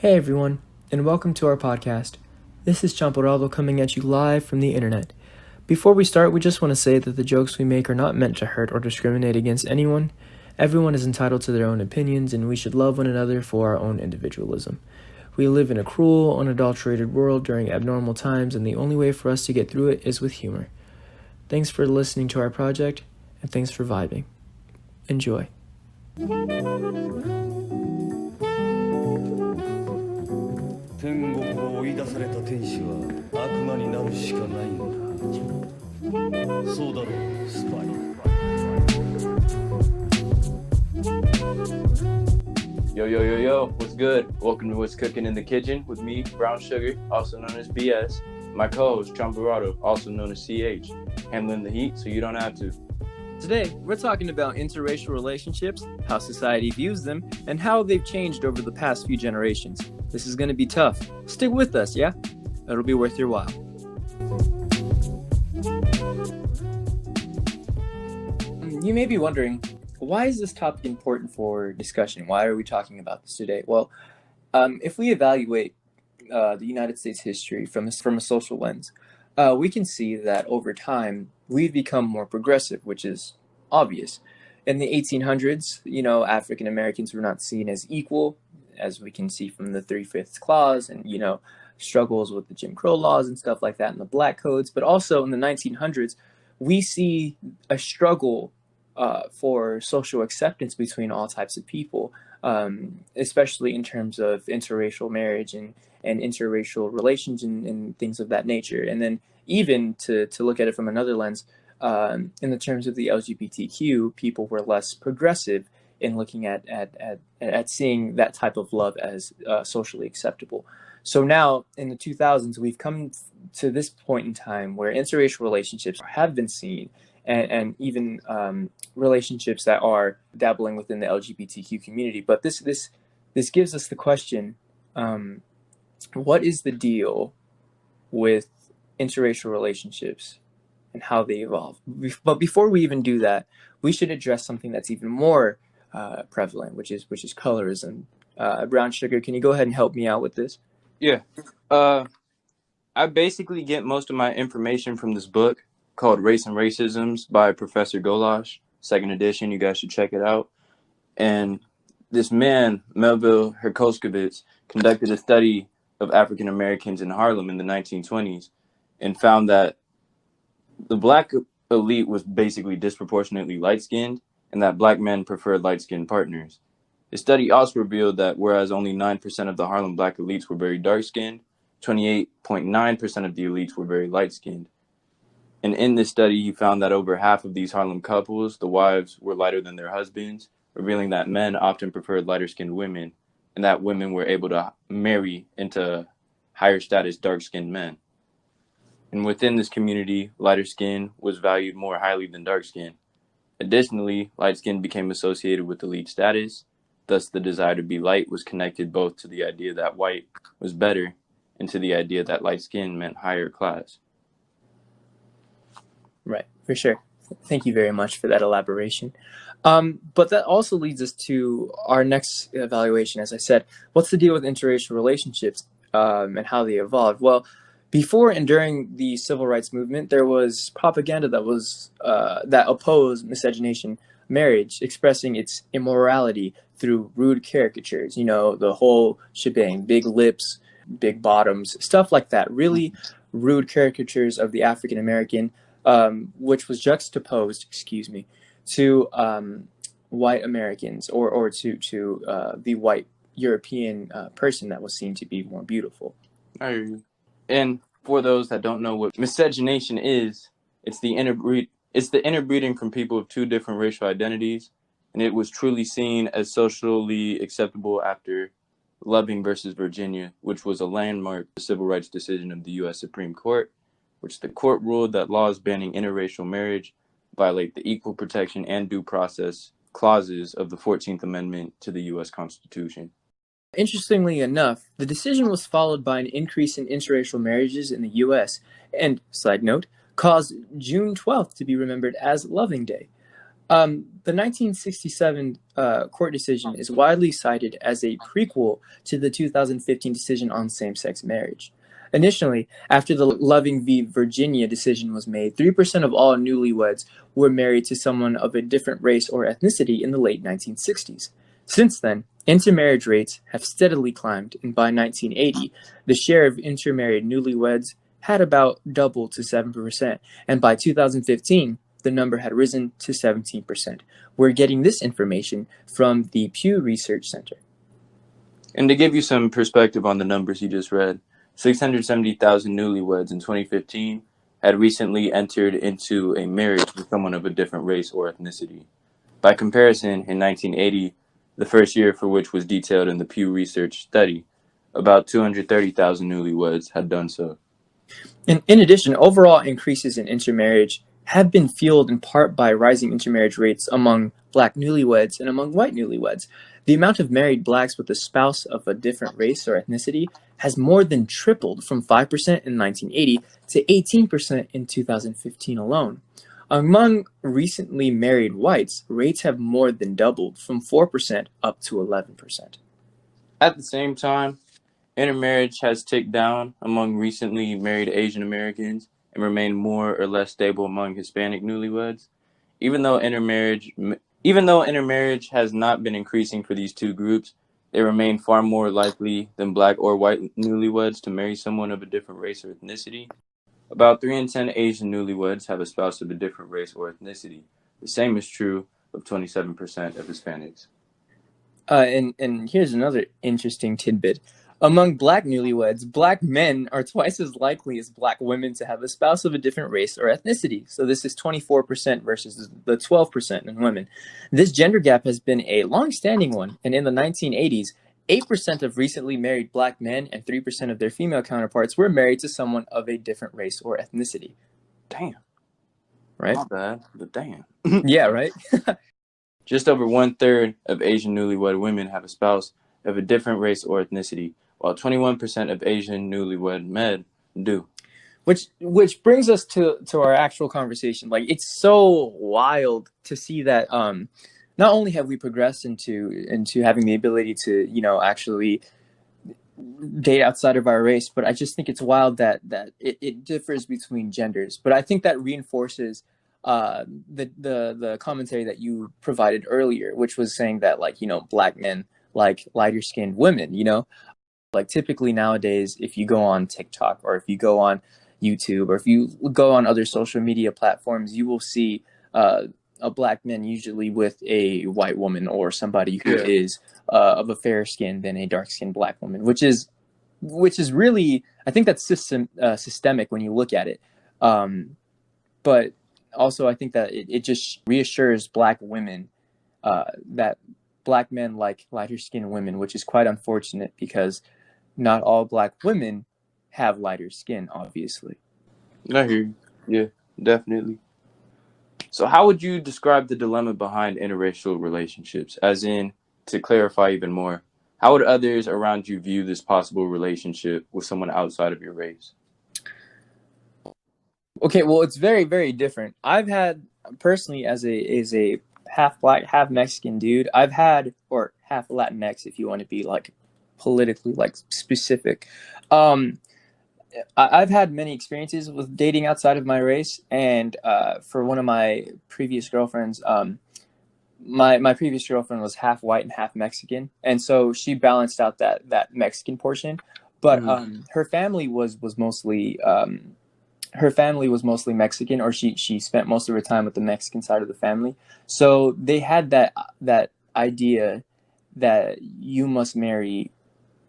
Hey everyone, and welcome to our podcast. This is Champurrado coming at you live from the internet. Before we start, we just want to say that the jokes we make are not meant to hurt or discriminate against anyone. Everyone is entitled to their own opinions, and we should love one another for our own individualism. We live in a cruel, unadulterated world during abnormal times, and the only way for us to get through it is with humor. Thanks for listening to our project, and thanks for vibing. Enjoy. 天国を追い出された天使は悪魔になるしかないんだ。そうだろう、スパイ。Yo, what's good? Welcome to What's Cooking in the Kitchen with me, Brown Sugar, also known as BS, my co-host, Champurrado, also known as CH, handling the heat so you don't have to. Today, we're talking about interracial relationships, how society views them, and how they've changed over the past few generations. This is going to be tough. Stick with us, yeah? It'll be worth your while. You may be wondering, why is this topic important for discussion? Why are we talking about this today? Well, if we evaluate the United States history from a social lens, we can see that over time, we've become more progressive, which is obvious. In the 1800s, African Americans were not seen as equal, as we can see from the 3/5 clause and, struggles with the Jim Crow laws and stuff like that and the black codes. But also in the 1900s, we see a struggle for social acceptance between all types of people, especially in terms of interracial marriage and interracial relations and things of that nature. And then even to look at it from another lens, in the terms of the LGBTQ, people were less progressive in looking at seeing that type of love as socially acceptable. So now in the 2000s, we've come to this point in time where interracial relationships have been seen, and even relationships that are dabbling within the LGBTQ community. But this gives us the question: what is the deal with interracial relationships and how they evolve? But before we even do that, we should address something that's even more prevalent, which is colorism. Brown Sugar, can you go ahead and help me out with this? Yeah. I basically get most of my information from this book called Race and Racisms by Professor Golosh, second edition. You guys should check it out. And this man, Melville Herkoskovitz, conducted a study of African Americans in Harlem in the 1920s and found that the black elite was basically disproportionately light-skinned and that black men preferred light-skinned partners. The study also revealed that whereas only 9% of the Harlem black elites were very dark-skinned, 28.9% of the elites were very light-skinned. And in this study, he found that over half of these Harlem couples, the wives were lighter than their husbands, revealing that men often preferred lighter-skinned women, and that women were able to marry into higher status dark-skinned men. And within this community, lighter skin was valued more highly than dark skin. Additionally, light skin became associated with elite status. Thus, the desire to be light was connected both to the idea that white was better and to the idea that light skin meant higher class. Right, for sure. Thank you very much for that elaboration. But that also leads us to our next evaluation. As I said, what's the deal with interracial relationships and how they evolved? Well, before and during the civil rights movement, there was propaganda that opposed miscegenation marriage, expressing its immorality through rude caricatures. The whole shebang: big lips, big bottoms, stuff like that. Really rude caricatures of the African American, which was juxtaposed, to white Americans or to the white European person that was seen to be more beautiful. I hear you. And for those that don't know what miscegenation is, it's the interbreeding from people of two different racial identities, and it was truly seen as socially acceptable after Loving versus Virginia, which was a landmark civil rights decision of the U.S. Supreme Court, which the court ruled that laws banning interracial marriage violate the equal protection and due process clauses of the 14th Amendment to the U.S. Constitution. Interestingly enough, the decision was followed by an increase in interracial marriages in the U.S. and, side note, caused June 12th to be remembered as Loving Day. The 1967 court decision is widely cited as a prequel to the 2015 decision on same-sex marriage. Initially, after the Loving v. Virginia decision was made, 3% of all newlyweds were married to someone of a different race or ethnicity in the late 1960s. Since then, intermarriage rates have steadily climbed, and by 1980, the share of intermarried newlyweds had about doubled to 7%, and by 2015, the number had risen to 17%. We're getting this information from the Pew Research Center. And to give you some perspective on the numbers you just read, 670,000 newlyweds in 2015 had recently entered into a marriage with someone of a different race or ethnicity. By comparison, in 1980, the first year for which was detailed in the Pew Research study, about 230,000 newlyweds had done so. In addition, overall increases in intermarriage have been fueled in part by rising intermarriage rates among Black newlyweds and among white newlyweds. The amount of married Blacks with a spouse of a different race or ethnicity has more than tripled from 5% in 1980 to 18% in 2015 alone. Among recently married whites, rates have more than doubled from 4% up to 11%. At the same time, intermarriage has ticked down among recently married Asian Americans and remained more or less stable among Hispanic newlyweds. Even though intermarriage has not been increasing for these two groups, they remain far more likely than Black or white newlyweds to marry someone of a different race or ethnicity. About 3 in 10 Asian newlyweds have a spouse of a different race or ethnicity. The same is true of 27% of Hispanics. And here's another interesting tidbit. Among Black newlyweds, Black men are twice as likely as Black women to have a spouse of a different race or ethnicity. So this is 24% versus the 12% in women. This gender gap has been a long-standing one, and in the 1980s, 8% of recently married Black men and 3% of their female counterparts were married to someone of a different race or ethnicity. Damn. Right? Not bad, but damn. Yeah, right? Just over 1/3 of Asian newlywed women have a spouse of a different race or ethnicity, while 21% of Asian newlywed men do. Which brings us to our actual conversation. Like, it's so wild to see that not only have we progressed into having the ability to, actually date outside of our race, but I just think it's wild that it differs between genders. But I think that reinforces the commentary that you provided earlier, which was saying that, like, Black men like lighter skinned women, like typically nowadays, if you go on TikTok or if you go on YouTube or if you go on other social media platforms, you will see a Black man usually with a white woman or somebody who is of a fairer skin than a dark skinned Black woman, which is really, I think that's systemic when you look at it. But also I think that it just reassures Black women that Black men like lighter skinned women, which is quite unfortunate because not all Black women have lighter skin, obviously. I hear you. Yeah, definitely. So how would you describe the dilemma behind interracial relationships? As in, to clarify even more, how would others around you view this possible relationship with someone outside of your race? Okay, well, it's very, very different. I've had, personally, as a half Black, half Mexican dude, I've had, or half Latinx, if you want to be like politically like specific. I've had many experiences with dating outside of my race, and for one of my previous girlfriends, my previous girlfriend was half white and half Mexican, and so she balanced out that Mexican portion. But her family was mostly Mexican, or she spent most of her time with the Mexican side of the family. So they had that idea that you must marry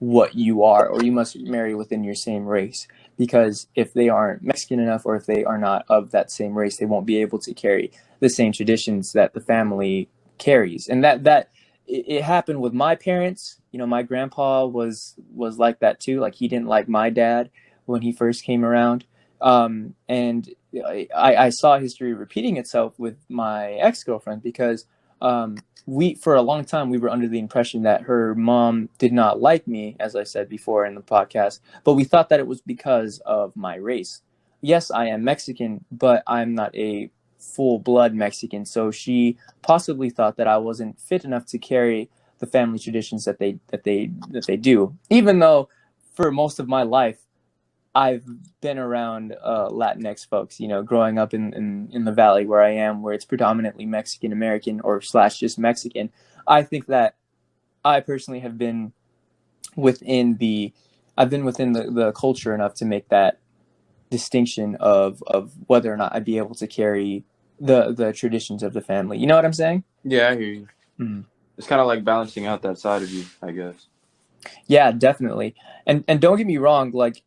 what you are, or you must marry within your same race, because if they aren't Mexican enough, or if they are not of that same race, they won't be able to carry the same traditions that the family carries. And that it happened with my parents. My grandpa was like that too. Like, he didn't like my dad when he first came around. And I saw history repeating itself with my ex-girlfriend, because for a long time, we were under the impression that her mom did not like me, as I said before in the podcast, but we thought that it was because of my race. Yes, I am Mexican, but I'm not a full-blood Mexican, so she possibly thought that I wasn't fit enough to carry the family traditions that they do. Even though for most of my life I've been around Latinx folks, growing up in the valley where I am, where it's predominantly Mexican American or slash just Mexican. I think that I personally have been within the culture enough to make that distinction of whether or not I'd be able to carry the traditions of the family. You know what I'm saying? Yeah, I hear you. Mm. It's kind of like balancing out that side of you, I guess. Yeah, definitely. And don't get me wrong, like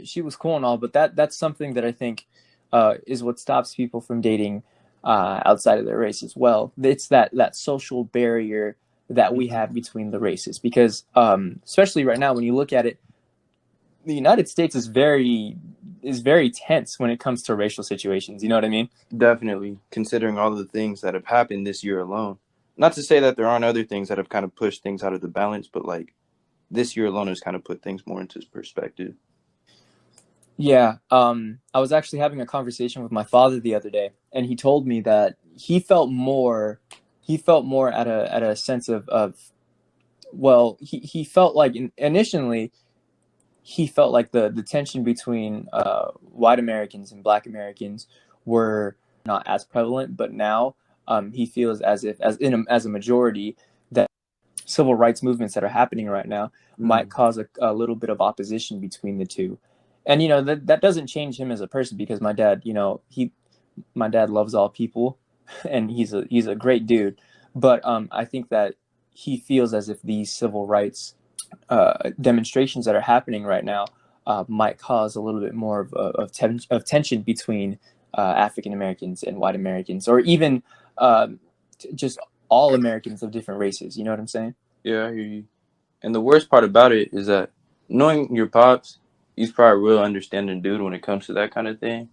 she was cool and all, but that's something that I think is what stops people from dating outside of their race as well. It's that social barrier that we have between the races, because especially right now when you look at it, the United States is very tense when it comes to racial situations. You know what I mean? Definitely, considering all of the things that have happened this year alone. Not to say that there aren't other things that have kind of pushed things out of the balance, but like this year alone has kind of put things more into perspective. Yeah. I was actually having a conversation with my father the other day, and he told me that he felt more at a sense of well, he felt like initially he felt like the tension between white Americans and black Americans were not as prevalent, but now he feels as if as a majority that civil rights movements that are happening right now might cause a little bit of opposition between the two. And that doesn't change him as a person, because my dad, my dad loves all people, and he's a great dude. But I think that he feels as if these civil rights demonstrations that are happening right now might cause a little bit more of tension between African Americans and white Americans, or even just all Americans of different races. You know what I'm saying? Yeah, I hear you. And the worst part about it is that knowing your pops, he's probably a real understanding dude when it comes to that kind of thing.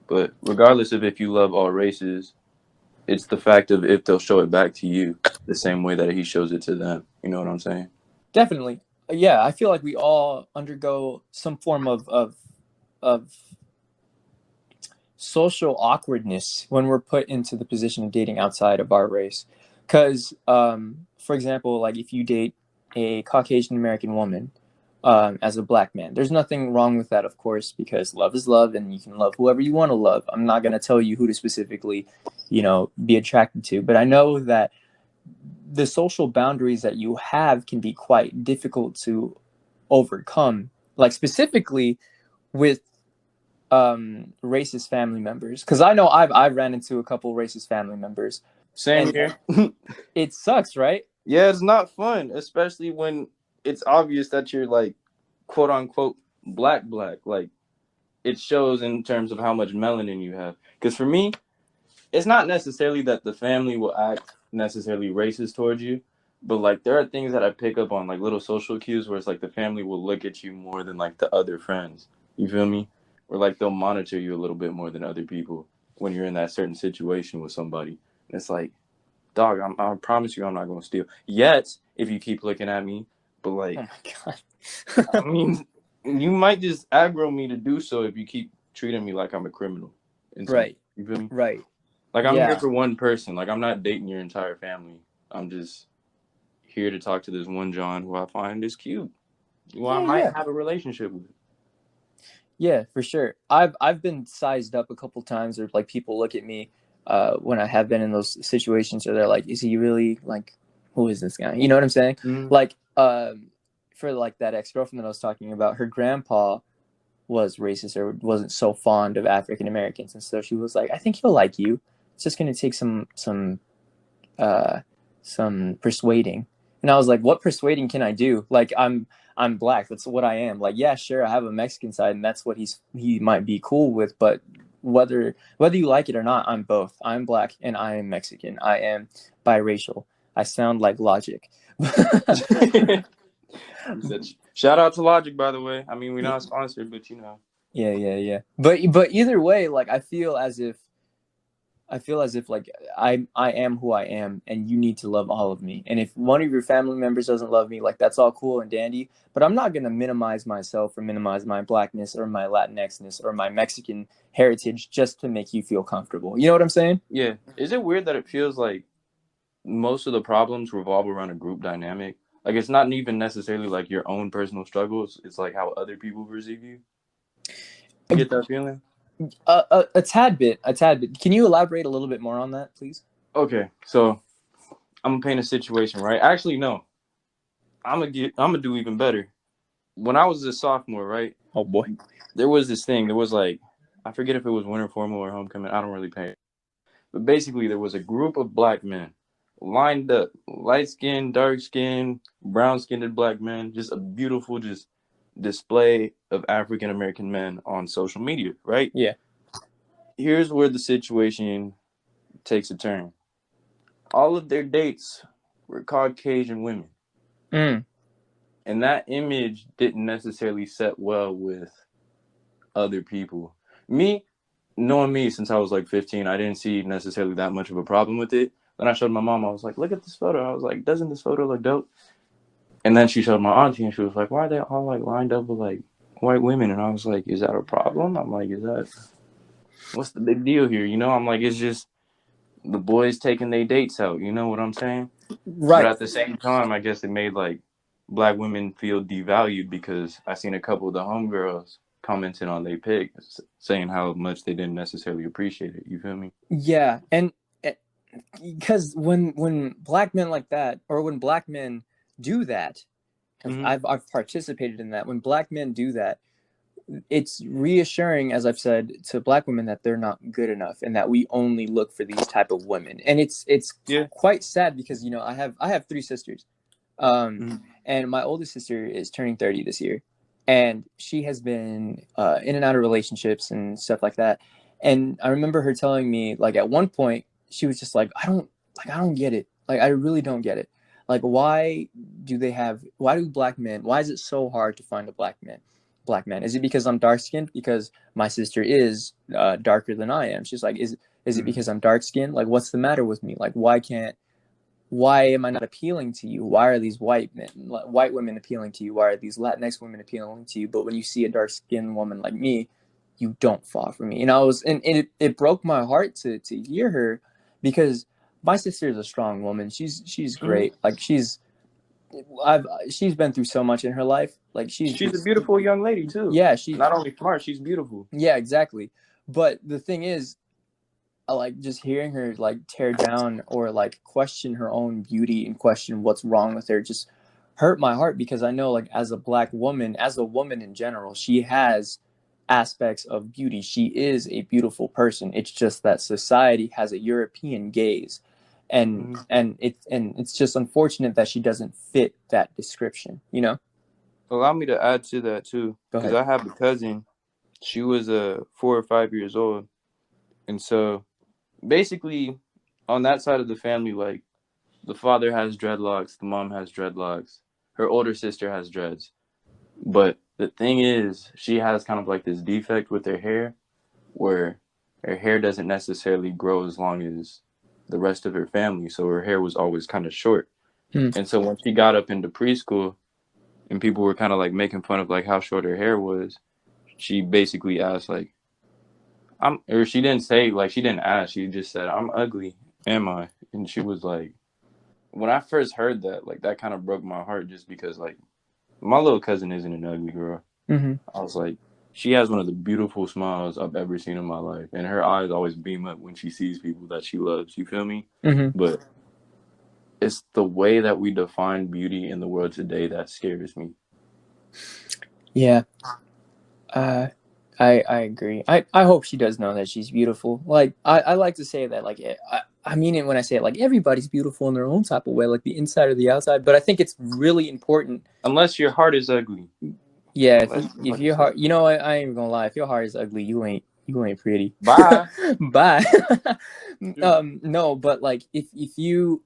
But regardless of if you love all races, it's the fact of if they'll show it back to you the same way that he shows it to them. You know what I'm saying? Definitely. Yeah, I feel like we all undergo some form of social awkwardness when we're put into the position of dating outside of our race. Because, for example, like if you date a Caucasian American woman as a black man, there's nothing wrong with that, of course, because love is love, and you can love whoever you want to love. I'm not going to tell you who to specifically, be attracted to, but I know that the social boundaries that you have can be quite difficult to overcome, like specifically with racist family members, because I know I've ran into a couple racist family members. Same here. It sucks, right? Yeah, it's not fun, especially when it's obvious that you're like, quote unquote, black. Like, it shows in terms of how much melanin you have. Because for me, it's not necessarily that the family will act necessarily racist towards you, but like there are things that I pick up on, like little social cues where it's like the family will look at you more than like the other friends. You feel me? Or like they'll monitor you a little bit more than other people when you're in that certain situation with somebody. And it's like, dog, I promise you I'm not going to steal. Yet, if you keep looking at me, but like, Oh my god. I mean, you might just aggro me to do so if you keep treating me like I'm a criminal. Right. You feel me? Right. Like, I'm Yeah. here for one person. Like, I'm not dating your entire family. I'm just here to talk to this one John who I find is cute. Who I might have a relationship with. Yeah, for sure. I've been sized up a couple times, or like people look at me when I have been in those situations, or they're like, "Is he really like, who is this guy?" You know what I'm saying? Mm-hmm. Like, for like that ex-girlfriend that I was talking about, her grandpa was racist or wasn't so fond of African Americans, and so she was like, "I think he'll like you. It's just gonna take some persuading." And I was like, "What persuading can I do? Like, I'm black. That's what I am. Like, yeah, sure, I have a Mexican side, and that's what he might be cool with. But whether you like it or not, I'm both. I'm black and I am Mexican. I am biracial. I sound like Logic." Shout out to Logic, by the way. I mean, we're not sponsored, but you know. Yeah. But either way, like I feel as if I feel as if like I am who I am, and you need to love all of me. And if one of your family members doesn't love me, like that's all cool and dandy. But I'm not gonna minimize myself or minimize my blackness or my Latinxness or my Mexican heritage just to make you feel comfortable. You know what I'm saying? Yeah. Is it weird that it feels like most of the problems revolve around a group dynamic? Like it's not even necessarily like your own personal struggles. It's like how other people perceive you. You get that feeling? A tad bit, a tad bit. Can you elaborate a little bit more on that, please? Okay, so I'm gonna paint a situation, right? Actually, no. I'm gonna do even better. When I was a sophomore, right? Oh boy. There was this thing. There was like, I forget if it was winter formal or homecoming. I don't really pay. But basically, there was a group of black men lined up, light skinned, dark skinned, brown skinned black men. Just a beautiful, just display of African American men on social media, right? Yeah. Here's where the situation takes a turn. All of their dates were Caucasian women. Mm. And that image didn't necessarily set well with other people. Me, knowing me since I was like 15, I didn't see necessarily that much of a problem with it. Then I showed my mom, I was like, look at this photo. I was like, doesn't this photo look dope? And then she showed my auntie and she was like, why are they all like lined up with like white women? And I was like, is that a problem? I'm like, what's the big deal here? You know, I'm like, it's just the boys taking their dates out. You know what I'm saying? But Right. at the same time, I guess it made like black women feel devalued because I seen a couple of the homegirls commenting on their pic, saying how much they didn't necessarily appreciate it. You feel me? Yeah, and because when black men like that, or when black men do that, because Mm-hmm. I've participated in that. When black men do that, it's reassuring, as I've said, to black women that they're not good enough and that we only look for these type of women. And it's Yeah. quite sad because I have three sisters, Mm-hmm. and my oldest sister is turning 30 this year, and she has been in and out of relationships and stuff like that. And I remember her telling me, like, at one point she was just like, I don't get it. Like, I really don't get it. Like, why do black men, why is it so hard to find a black man? Is it because I'm dark skinned? Because my sister is darker than I am. She's like, is it because I'm dark skinned? Like, what's the matter with me? Like, why am I not appealing to you? Why are these white women appealing to you? Why are these Latinx women appealing to you? But when you see a dark skinned woman like me, you don't fall for me. And it broke my heart to hear her, because my sister is a strong woman. She's Mm-hmm. great. Like, she's been through so much in her life. Like, She's a beautiful young lady too. yeah, Not only smart, she's beautiful. yeah, exactly. But the thing is, I like just hearing her like tear down or like question her own beauty and question what's wrong with her just hurt my heart, because I know, like, as a black woman, as a woman in general, she has aspects of beauty. She is a beautiful person. It's just that society has a European gaze, and Mm-hmm. it's just unfortunate that she doesn't fit that description, you know? Allow me to add to that too, Go because ahead. I have a cousin. She was 4 or 5 years old, and so basically, on that side of the family, like the father has dreadlocks, the mom has dreadlocks, her older sister has dreads. But the thing is, she has kind of like this defect with her hair, where her hair doesn't necessarily grow as long as the rest of her family. So her hair was always kind of short. Hmm. And so when she got up into preschool, and people were kind of like making fun of like how short her hair was, she basically asked like, or she didn't say, like, she didn't ask, she just said, I'm ugly, am I? And she was like, when I first heard that, like, that kind of broke my heart, just because like my little cousin isn't an ugly girl. Mm-hmm. I was like, she has one of the beautiful smiles I've ever seen in my life, and her eyes always beam up when she sees people that she loves. You feel me? Mm-hmm. But it's the way that we define beauty in the world today that scares me. Yeah. uh I agree. I hope she does know that she's beautiful. Like, I like to say that, like, I mean it when I say it, like, everybody's beautiful in their own type of way, like the inside or the outside. But I think it's really important. Unless your heart is ugly. Yeah, Unless your if heart your is heart, ugly. you know what, I ain't even gonna lie. If your heart is ugly, you ain't pretty. Bye. Bye. Dude. No, but like, if you,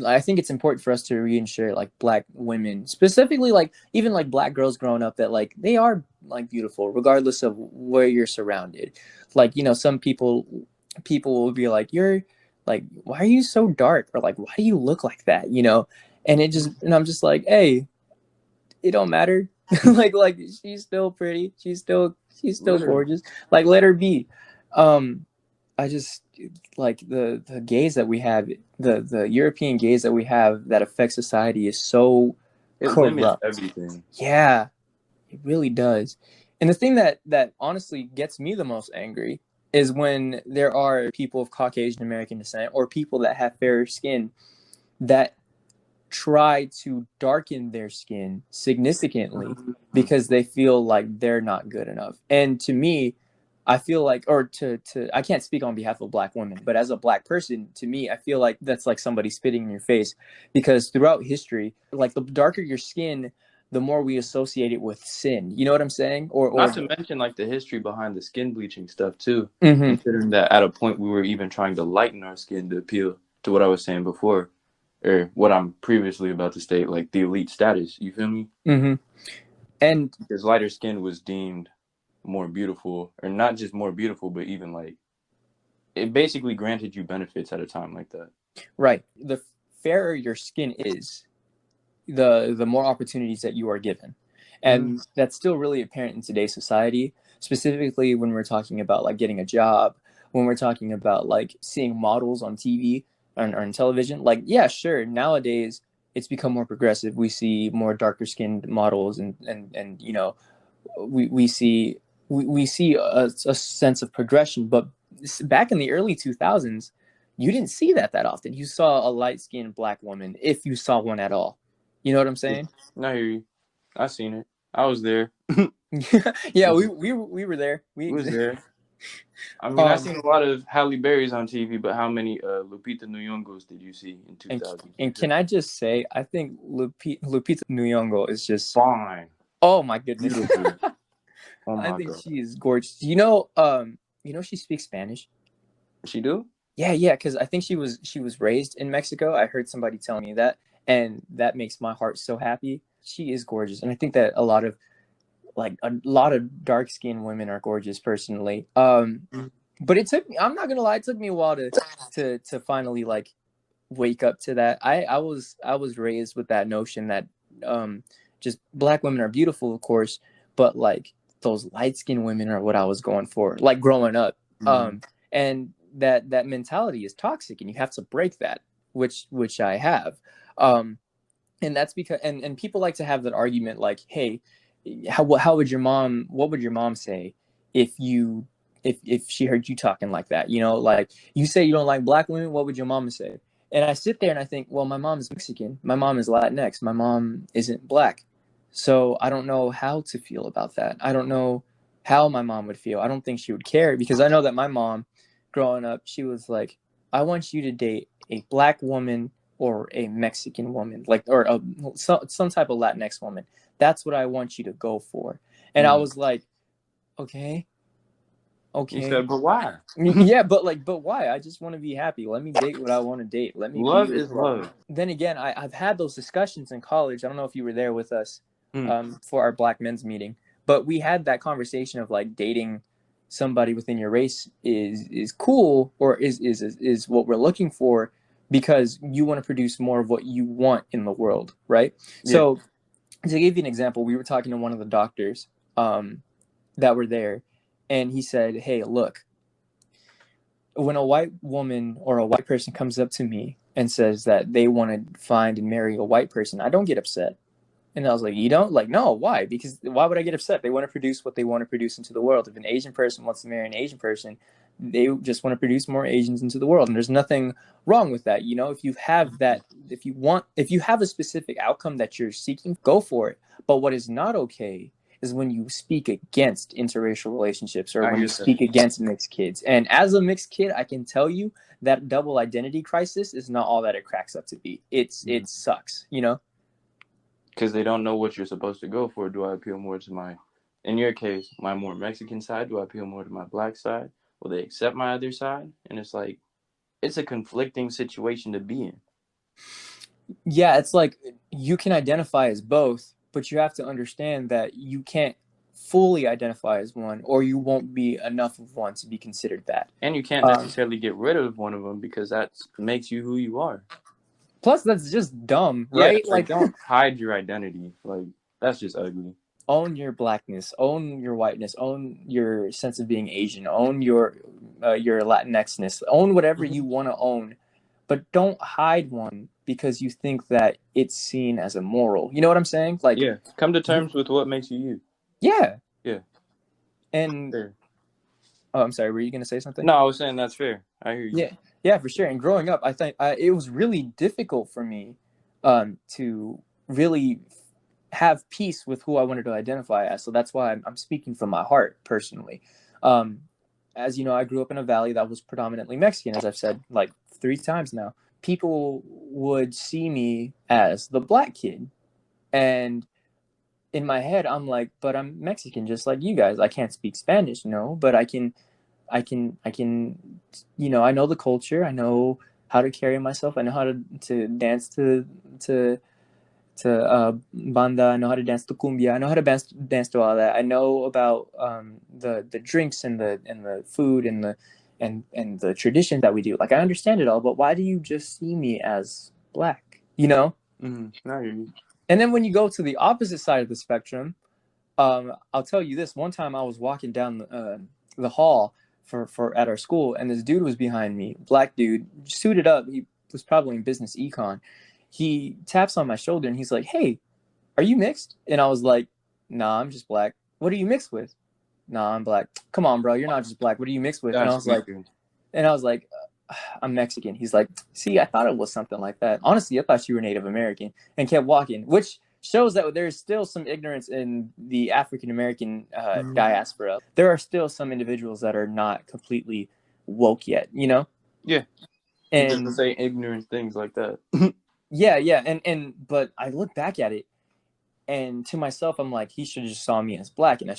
I think it's important for us to reassure, like, black women specifically, like even like black girls growing up, that like they are like beautiful regardless of where you're surrounded. Like, some people people will be like, you're like, why are you so dark? Or like, why do you look like that? You know? And I'm just like, hey, it don't matter. like she's still pretty. She's still Literally. gorgeous. Like, let her be. Um, I just like the gaze that we have, the European gaze that we have that affects society is so It limits corrupt. everything. Yeah, it really does. And the thing that honestly gets me the most angry is when there are people of Caucasian American descent or people that have fairer skin that try to darken their skin significantly because they feel like they're not good enough. And to me, I feel like, or to I can't speak on behalf of Black women, but as a Black person, to me, I feel like that's like somebody spitting in your face, because throughout history, like the darker your skin, the more we associate it with sin. You know what I'm saying? Or Not to mention like the history behind the skin bleaching stuff too. mm-hmm, Considering that at a point we were even trying to lighten our skin to appeal to what I was saying before, or what I'm previously about to state, like the elite status. You feel me? mm-hmm. And Because lighter skin was deemed more beautiful, or not just more beautiful, but even like it basically granted you benefits at a time like that. right, the fairer your skin is, the more opportunities that you are given. And that's still really apparent in today's society, specifically when we're talking about like getting a job, when we're talking about like seeing models on TV or on television. Like, yeah, sure, nowadays it's become more progressive. We see more darker skinned models, and you know, we see a sense of progression. But back in the early 2000s, you didn't see that often. You saw a light skinned Black woman, if you saw one at all. You know what I'm saying? I hear you. I seen it. I was there. Yeah, we were there. We was there. I mean, I Um seen a lot of Halle Berrys on TV, but how many Lupita Nyong'os did you see in and 2000? and can I just say, I think Lupita Nyong'o is just, Fine, oh my goodness. beautiful. Oh I my think god, she is gorgeous. You know she speaks Spanish. she do? Yeah, because I think she was raised in Mexico. I heard somebody tell me that, and that makes my heart so happy. She is gorgeous, and I think that a lot of dark skinned women are gorgeous personally. But it took me, I'm not gonna lie, it took me a while to finally like wake up to that. I was raised with that notion that um just Black women are beautiful, of course, but like those light skinned women are what I was going for, like growing up. And that mentality is toxic, and you have to break that, which I have. Um and that's because, and people like to have that argument like, hey, how would your mom, what would your mom say if you if she heard you talking like that, like you say you don't like Black women, what would your mama say? And I sit there and I think, well, my mom is Mexican, my mom is Latinx, my mom isn't Black. So I don't know how to feel about that. I don't know how my mom would feel. I don't think she would care, because I know that my mom growing up, she was like, I want you to date a Black woman or a Mexican woman, like, or some type of Latinx woman. That's what I want you to go for. And I was like, okay, You okay. said, but why? Yeah, but why? I just want to be happy. Let me date what I want to date. Let me be Love with is love. Then again, I've had those discussions in college. I don't know if you were there with us Mm. for our Black men's meeting, but we had that conversation of like dating somebody within your race is cool, or is what we're looking for, because you want to produce more of what you want in the world, right? Yeah. So to give you an example, we were talking to one of the doctors that were there, and he said, hey, look, when a white woman or a white person comes up to me and says that they want to find and marry a white person, I don't get upset. And I was like, you don't? Like, no, why? Because why would I get upset? They want to produce what they want to produce into the world. If an Asian person wants to marry an Asian person, they just want to produce more Asians into the world. And there's nothing wrong with that. If you have that, if you have a specific outcome that you're seeking, go for it. But what is not okay is when you speak against interracial relationships, or I when hear you that. speak against mixed kids. And as a mixed kid, I can tell you that double identity crisis is not all that it cracks up to be. It sucks, Because they don't know what you're supposed to go for. Do I appeal more to my, in your case, my more Mexican side? Do I appeal more to my Black side? Will they accept my other side? And it's like, it's a conflicting situation to be in. Yeah, it's like you can identify as both, but you have to understand that you can't fully identify as one, or you won't be enough of one to be considered that. And you can't necessarily get rid of one of them because that makes you who you are. Plus, that's just dumb, right? Yeah, like don't hide your identity. Like that's just ugly. Own your blackness, own your whiteness, own your sense of being Asian, own your Latinxness, own whatever you want to own, but don't hide one because you think that it's seen as immoral. You know what I'm saying? Like, yeah, come to terms with what makes you you. Yeah. Yeah. And fair. Oh, I'm sorry. Were you going to say something? No, I was saying that's fair. I hear you. Yeah, for sure. And growing up, I think it was really difficult for me to really have peace with who I wanted to identify as. So that's why I'm speaking from my heart personally. As you know, I grew up in a valley that was predominantly Mexican, as I've said like 3 times now. People would see me as the black kid. And in my head, I'm like, but I'm Mexican just like you guys. I can't speak Spanish, no, but I can, you know, I know the culture. I know how to carry myself. I know how to dance to banda. I know how to dance to cumbia. I know how to dance to all that. I know about the drinks and the food and the traditions that we do. Like I understand it all, but why do you just see me as black? You know? Mm-hmm. I hear you. And then when you go to the opposite side of the spectrum, I'll tell you this. One time I was walking down the hall for at our school, and this dude was behind me, black dude, suited up. He was probably in business econ. He taps on my shoulder and he's like, "Hey, are you mixed?" And I was like, "Nah, I'm just black." "What are you mixed with?" "Nah, I'm black." "Come on, bro, you're not just black. What are you mixed with?" And I was like, "I'm Mexican." He's like, "See, I thought it was something like that. Honestly, I thought you were Native American," and kept walking, which shows that there's still some ignorance in the African American diaspora. There are still some individuals that are not completely woke yet, you know? Yeah. And to say ignorant things like that. yeah. But I look back at it, and to myself, I'm like, he should have just saw me as black, and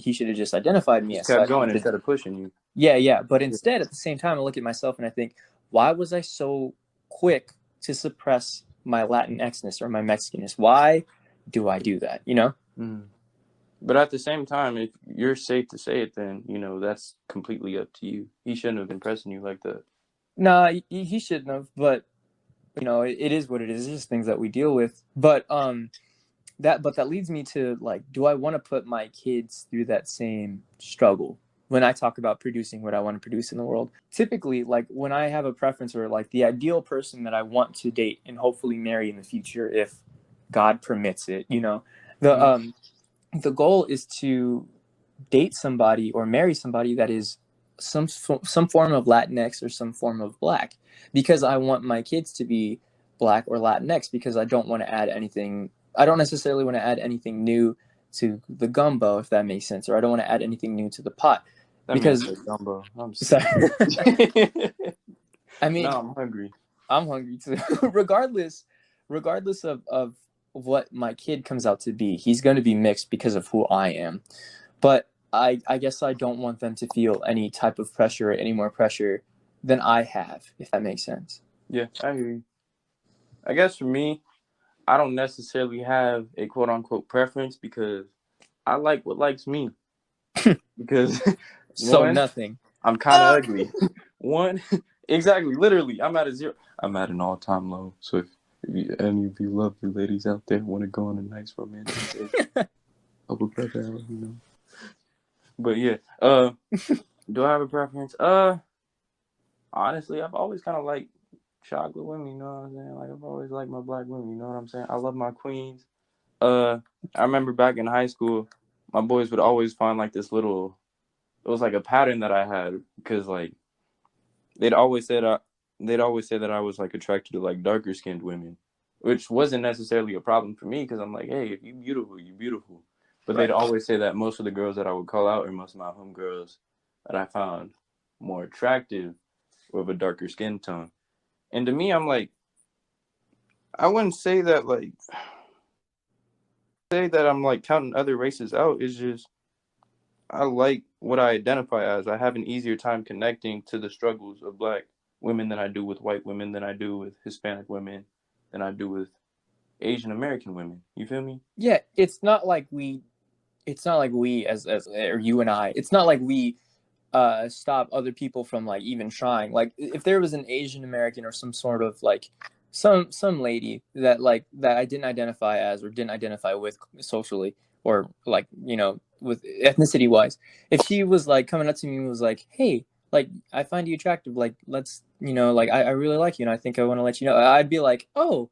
he should have just identified me as kept such. going instead of pushing you. Yeah. But instead, at the same time, I look at myself and I think, why was I so quick to suppress my Latinxness or my Mexicanness? Why do I do that? You know? Mm. But at the same time, if you're safe to say it, then, you know, that's completely up to you. He shouldn't have been pressing you like that. Nah, he shouldn't have. But, you know, it is what it is. It's just things that we deal with. But that leads me to, like, do I want to put my kids through that same struggle? When I talk about producing what I want to produce in the world, typically, like when I have a preference or like the ideal person that I want to date and hopefully marry in the future, if God permits it, you know, the goal is to date somebody or marry somebody that is some form of Latinx or some form of black, because I want my kids to be black or Latinx, because I don't want to add anything. I don't necessarily want to add anything new to the gumbo, if that makes sense, or I don't want to add anything new to the pot. Because gumbo. I'm sorry. I mean, no, I'm hungry. I'm hungry too. regardless of what my kid comes out to be, he's going to be mixed because of who I am. But I guess I don't want them to feel any type of pressure, any more pressure than I have, if that makes sense. Yeah, I hear you. I guess for me, I don't necessarily have a quote-unquote preference because I like what likes me. Because nothing. I'm kind of ugly. One, exactly, literally, I'm at a 0. I'm at an all-time low. So if any of you lovely ladies out there want to go on a nice romantic date, I'll put that out, you know. But yeah, do I have a preference? Honestly, I've always kind of liked chocolate women, you know what I'm saying? Like, I've always liked my black women, you know what I'm saying? I love my queens. I remember back in high school, my boys would always find like this little, it was like a pattern that I had, because like they'd always say that I was like attracted to like darker skinned women, which wasn't necessarily a problem for me, because I'm like, hey, if you're beautiful, you're beautiful. But they'd always say that most of the girls that I would call out, or most of my homegirls that I found more attractive, were of a darker skin tone. And to me, I'm like, I wouldn't say that I'm like counting other races out. It's just I like what I identify as. I have an easier time connecting to the struggles of black women than I do with white women, than I do with Hispanic women, than I do with Asian American women. You feel me? Yeah, it's not like we it's not like we as or you and I, it's not like we stop other people from like even trying. Like if there was an Asian American or some sort of like some lady that like that I didn't identify as or didn't identify with socially, or like, you know, with ethnicity wise, if she was like coming up to me and was like, hey, like I find you attractive, like let's, you know, like I really like you and I think I want to let you know, I'd be like, oh,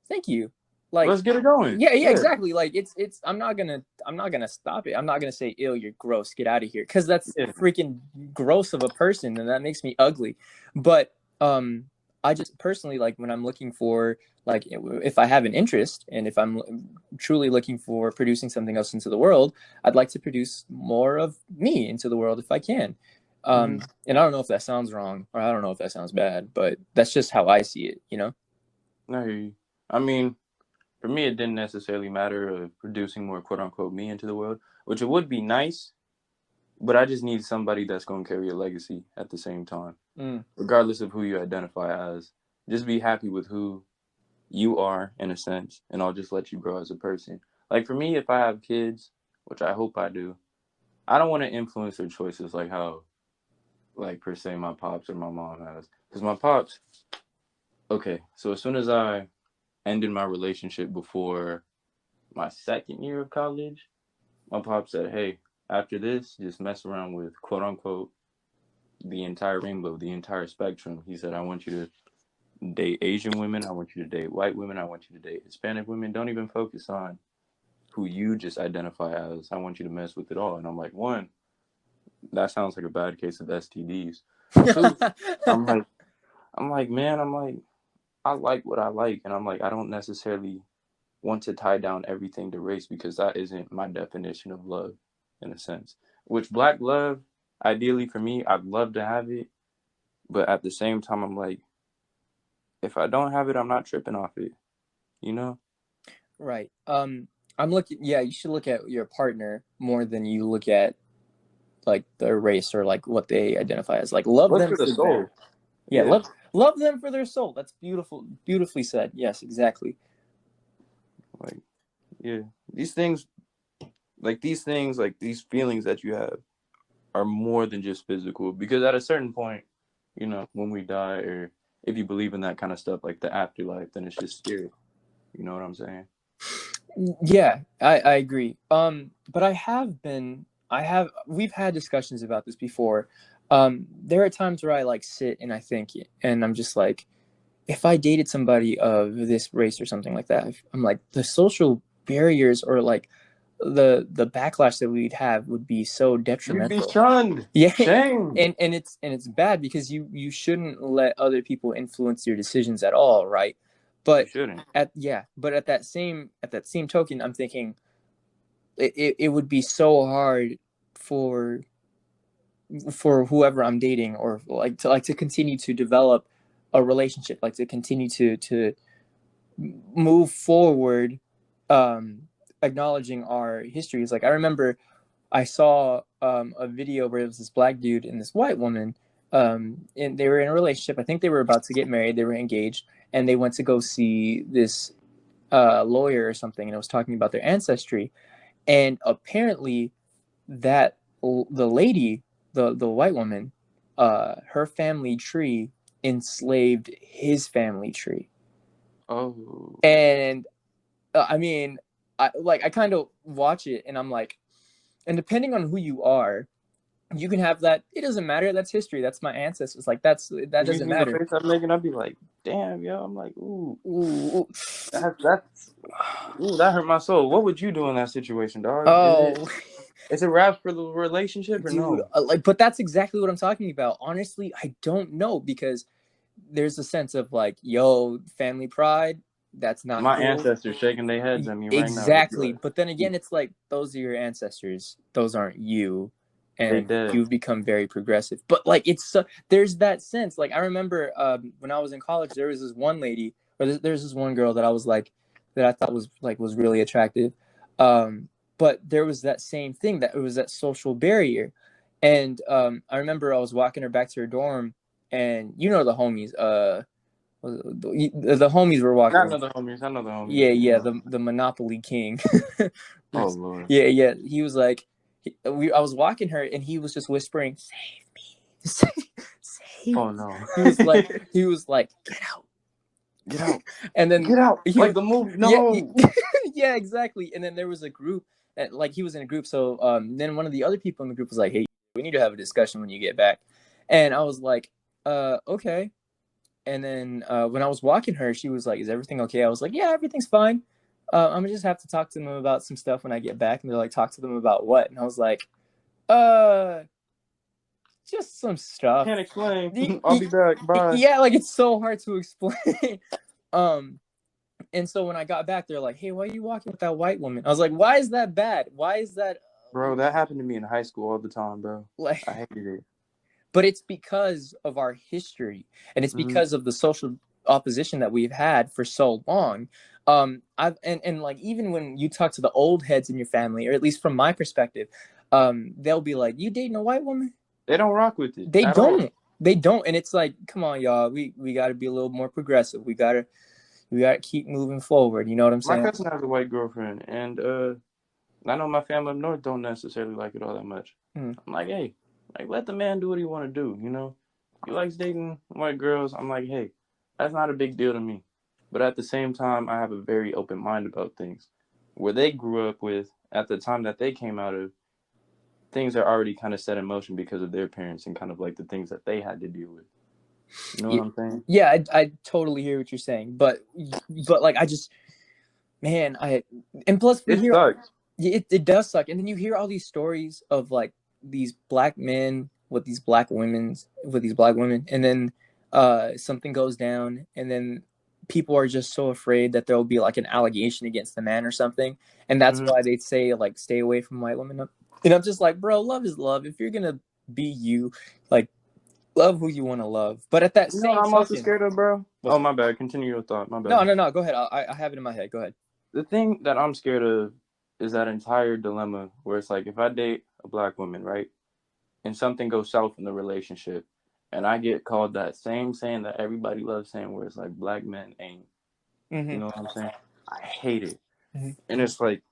thank you. Like, Let's get it going. yeah, Yeah. exactly. Like it's I'm not gonna stop it. I'm not gonna say, ew, you're gross, get out of here, because that's Yeah. freaking gross of a person and that makes me ugly. But I just personally, like when I'm looking for, like if I have an interest and if I'm truly looking for producing something else into the world, I'd like to produce more of me into the world if I can. Mhm. And I don't know if that sounds wrong or I don't know if that sounds bad, but that's just how I see it, you know? I hear you. I mean, for me, it didn't necessarily matter of producing more quote unquote me into the world, which it would be nice, but I just need somebody that's going to carry a legacy at the same time, Mm. regardless of who you identify as. Just be happy with who you are in a sense, and I'll just let you grow as a person. Like for me, if I have kids, which I hope I do, I don't want to influence their choices like how, like per se, my pops or my mom has. Because my pops, okay, so as soon as I ended my relationship before my second year of college, my pop said, "Hey, after this, just mess around with quote unquote the entire rainbow, the entire spectrum." He said, "I want you to date Asian women. I want you to date white women. I want you to date Hispanic women. Don't even focus on who you just identify as. I want you to mess with it all." And I'm like, one, that sounds like a bad case of STDs. Two, I'm like, man, I like what I like, and I'm like, I don't necessarily want to tie down everything to race because that isn't my definition of love, in a sense. Which black love, ideally for me, I'd love to have it, but at the same time, I'm like, if I don't have it, I'm not tripping off it, you know? Right. I'm looking. Yeah, you should look at your partner more than you look at like their race or like what they identify as. Like love Look them for the for soul. their, yeah, Yeah. love them for their soul. That's beautiful, beautifully said. Yes, exactly. Like, yeah. Like these feelings that you have are more than just physical because at a certain point, when we die or if you believe in that kind of stuff, like the afterlife, then it's just spirit. You know what I'm saying? Yeah, I agree. But we've had discussions about this before. There are times where I like sit and I think, and I'm just like, if I dated somebody of this race or something like that, I'm like the social barriers or like the backlash that we'd have would be so You'd be detrimental. shunned. Yeah, Shame. and it's bad because you shouldn't let other people influence your decisions at all, right? You But shouldn't. at that same token, I'm thinking it would be so hard for whoever I'm dating or like to continue to develop a relationship, like to continue to move forward, um acknowledging our histories. Like I remember I saw a video where it was this black dude and this white woman, and they were in a relationship. I think they were about to get married. They were engaged, and they went to go see this lawyer or something, and it was talking about their ancestry. And apparently, that the lady, the white woman, her family tree enslaved his family tree. Oh. And I mean, I kind of watch it, and I'm like, and depending on who you are, you can have that. It doesn't matter. That's history. That's my ancestors. Like that You doesn't see the matter. face I'm making, I'd be like, damn, yo. I'm like, ooh, Ooh, that's ooh, that hurt my soul. What would you do in that situation, dog? oh, Is it wraps for the relationship or dude. no? Like, but that's exactly what I'm talking about. Honestly, I don't know because there's a sense of like, yo, family pride. That's not My cool. ancestors shaking their heads at me right now. They'd be Exactly. like, But then again, it's like those are your ancestors. Those aren't you. they And dead. you've become very progressive. But like there's that sense. Like I remember when I was in college, there was this one lady, or there's this one girl that I was like, that I thought was really attractive. But there was that same thing, that it was that social barrier. And I remember I was walking her back to her dorm, and you know the homies, the homies were I walking. know the homies. I know the homies. Yeah, the Monopoly King. Oh Lord. Yeah. He was like, I was walking her, and he was just whispering, "Save me, save." Oh no. He was like, "Get out, Get out. and then Get out. he Like was, the movie. yeah, No. yeah, exactly. And then there was a group, that, like he was in a group. So then one of the other people in the group was like, "Hey, we need to have a discussion when you get back." And I was like, okay. And then when I was walking her, she was like, "Is everything okay?" I was like, "Yeah, everything's fine. I'm gonna just have to talk to them about some stuff when I get back." And they're like, "Talk to them about what?" And I was like, uh, just some stuff. Can't explain. I'll be back. Bye. Yeah, like it's so hard to explain. um, and so when I got back, they're like, "Hey, why are you walking with that white woman?" I was like, "Why is that bad? Why is that Bro, that happened to me in high school all the time, bro. like?" I hated it. But it's because of our history, and it's Mm-hmm. because of the social opposition that we've had for so long. I've and like even when you talk to the old heads in your family, or at least from my perspective, they'll be like, "You dating a white woman?" They don't rock with it They at all. don't, and it's like, come on, y'all, we got to be a little more progressive. We gotta keep moving forward. You know what I'm My saying? cousin has a white girlfriend, and I know my family up north don't necessarily like it all that much. Mm. I'm like, hey, like let the man do what he want to do. You know, he likes dating white girls. I'm like, hey, that's not a big deal to me. But at the same time, I have a very open mind about things. Where they grew up with, at the time that they came out of, things are already kind of set in motion because of their parents and kind of like the things that they had to deal with. You know what I'm saying? Yeah, I totally hear what you're saying, but like I just, man, and plus we It hear sucks. it does suck, and then you hear all these stories of like these black men with these black women, and then something goes down, and then people are just so afraid that there will be like an allegation against the man or something, and that's Mm-hmm. why they'd say like stay away from white women. And I'm just like, bro, love is love. If you're gonna be you, like love who you want to love, but at that You know what same I'm also token, scared of, bro? what's Oh, my bad. Continue your thought. My no, bad. no, no. Go ahead. I have it in my head. Go ahead. The thing that I'm scared of is that entire dilemma where it's like if I date a black woman, right, and something goes south in the relationship, and I get called that same saying that everybody loves saying, where it's like black men ain't. You Mm-hmm. know what I'm saying? I hate it, Mm-hmm. and it's like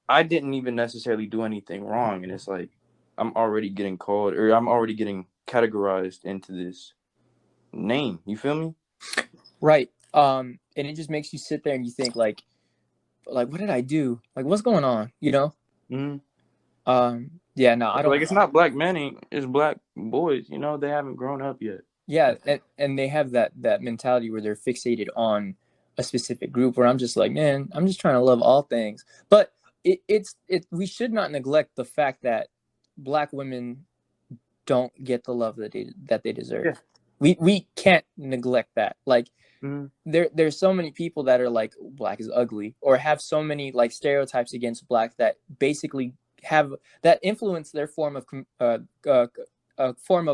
I didn't even necessarily do anything wrong, and it's like I'm already getting called, or I'm already getting categorized into this name. You feel me? Right. And it just makes you sit there and you think like what did I do? Like what's going on? You know? Mm-hmm. Yeah, no, I Like don't. it's not black men ain't, it's black boys. You know, they haven't grown up yet. Yeah, and they have that mentality where they're fixated on a specific group. Where I'm just like, man, I'm just trying to love all things. But it's we should not neglect the fact that black women don't get the love that they deserve. Yeah. We can't neglect that. Like Mm-hmm. there's so many people that are like black is ugly, or have so many like stereotypes against black that basically have that influence their form of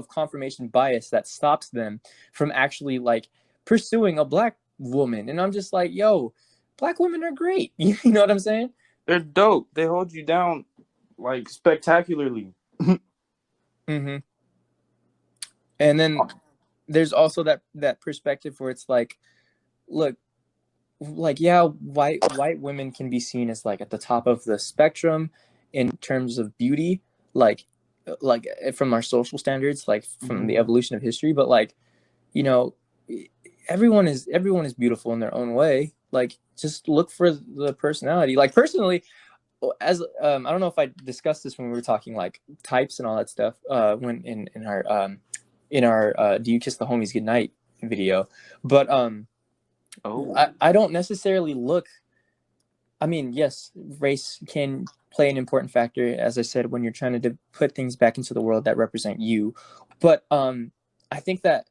confirmation bias that stops them from actually like pursuing a black woman. And I'm just like, yo, black women are great. You know what I'm saying? They're dope. They hold you down like spectacularly. Mm-hmm. And then there's also that perspective where it's like, look, like yeah, white women can be seen as like at the top of the spectrum in terms of beauty, like from our social standards, like from the evolution of history. But like, you know, everyone is beautiful in their own way. Like just look for the personality. Like personally, as I don't know if I discussed this when we were talking like types and all that stuff when in our do you kiss the homies goodnight video. But Oh. I don't necessarily look. I mean, yes, race can play an important factor, as I said, when you're trying to put things back into the world that represent you. But I think that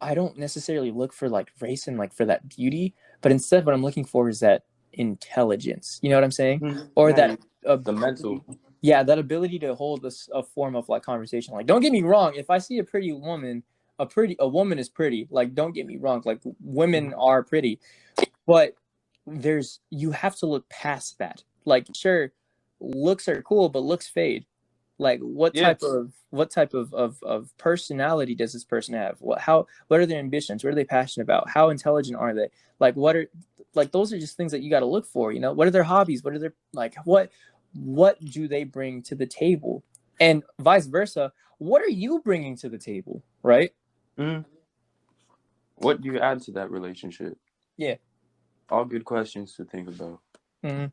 I don't necessarily look for like race and like for that beauty, but instead, what I'm looking for is that intelligence. You know what I'm saying? Or Yeah, that the mental. yeah, that ability to hold a form of like conversation. Like, don't get me wrong, if I see a pretty woman, a woman is pretty. Like, don't get me wrong, like women are pretty, but you have to look past that. Like, sure, looks are cool, but looks fade. Like what Yeah. type of personality does this person have? What are their ambitions? What are they passionate about? How intelligent are they? Like those are just things that you got to look for, you know? What are their hobbies? What are their what do they bring to the table? And vice versa, what are you bringing to the table, right? Mm. What do you add to that relationship? Yeah. All good questions to think about. Mm-hmm.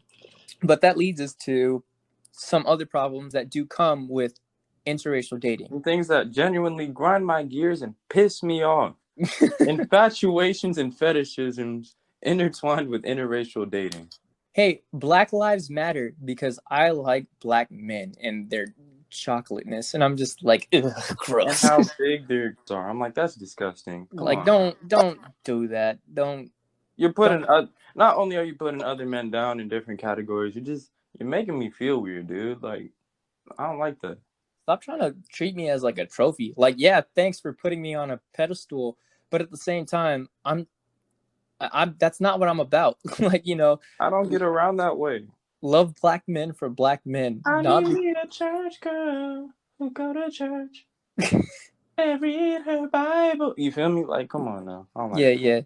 But that leads us to some other problems that do come with interracial dating. And things that genuinely grind my gears and piss me off. Infatuations and fetishisms intertwined with interracial dating. Hey, Black Lives Matter because I like black men and their chocolateness, and I'm just like, ugh, gross. And how big their are. I'm like, that's disgusting. Come like, on. don't do that. Don't. You're putting not only are you putting other men down in different categories, you're making me feel weird, dude. Like, I don't like that. Stop trying to treat me as like a trophy. Like, yeah, thanks for putting me on a pedestal, but at the same time, I'm that's not what I'm about. Like, you know, I don't get around that way. love black men for black men. I Not need a church girl who go to church and read her Bible. You feel me? Like, come on now. I don't like that. yeah.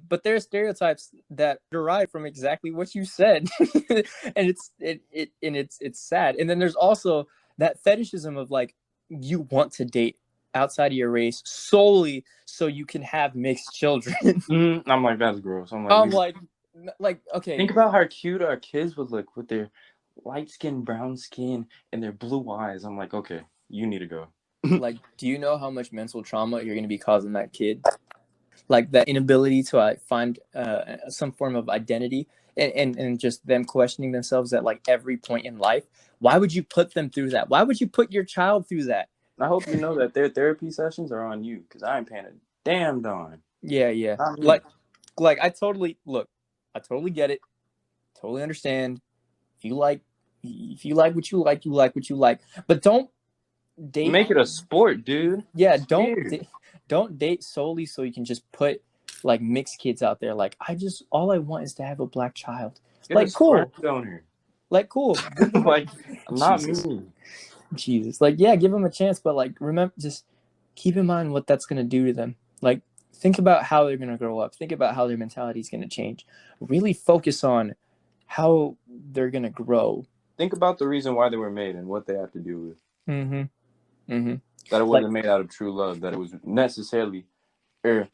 But there are stereotypes that derive from exactly what you said, and it's sad. And then there's also that fetishism of like you want to date outside of your race solely so you can have mixed children. I'm like, that's gross. I'm like okay. Think about how cute our kids would look with their light skin, brown skin, and their blue eyes. I'm like, okay, you need to go. Like, do you know how much mental trauma you're going to be causing that kid? Like that inability to find some form of identity and just them questioning themselves at like every point in life. Why would you put them through that? Why would you put your child through that? I hope you know that their therapy sessions are on you because I ain't paying a damn darn. Yeah. Like I totally get it. Totally understand. If you like what you like, you like what you like. But don't date. Make it a sport, dude. Yeah, don't date solely so you can just put like mixed kids out there. Like all I want is to have a black child. Get like cool. Donor. Like cool. Like not me. Jesus. Like yeah, give them a chance, but like remember, just keep in mind what that's gonna do to them. Like think about how they're gonna grow up. Think about how their mentality is gonna change. Really focus on how they're gonna grow. Think about the reason why they were made and what they have to do with. That it wasn't made out of true love. That it was necessarily, to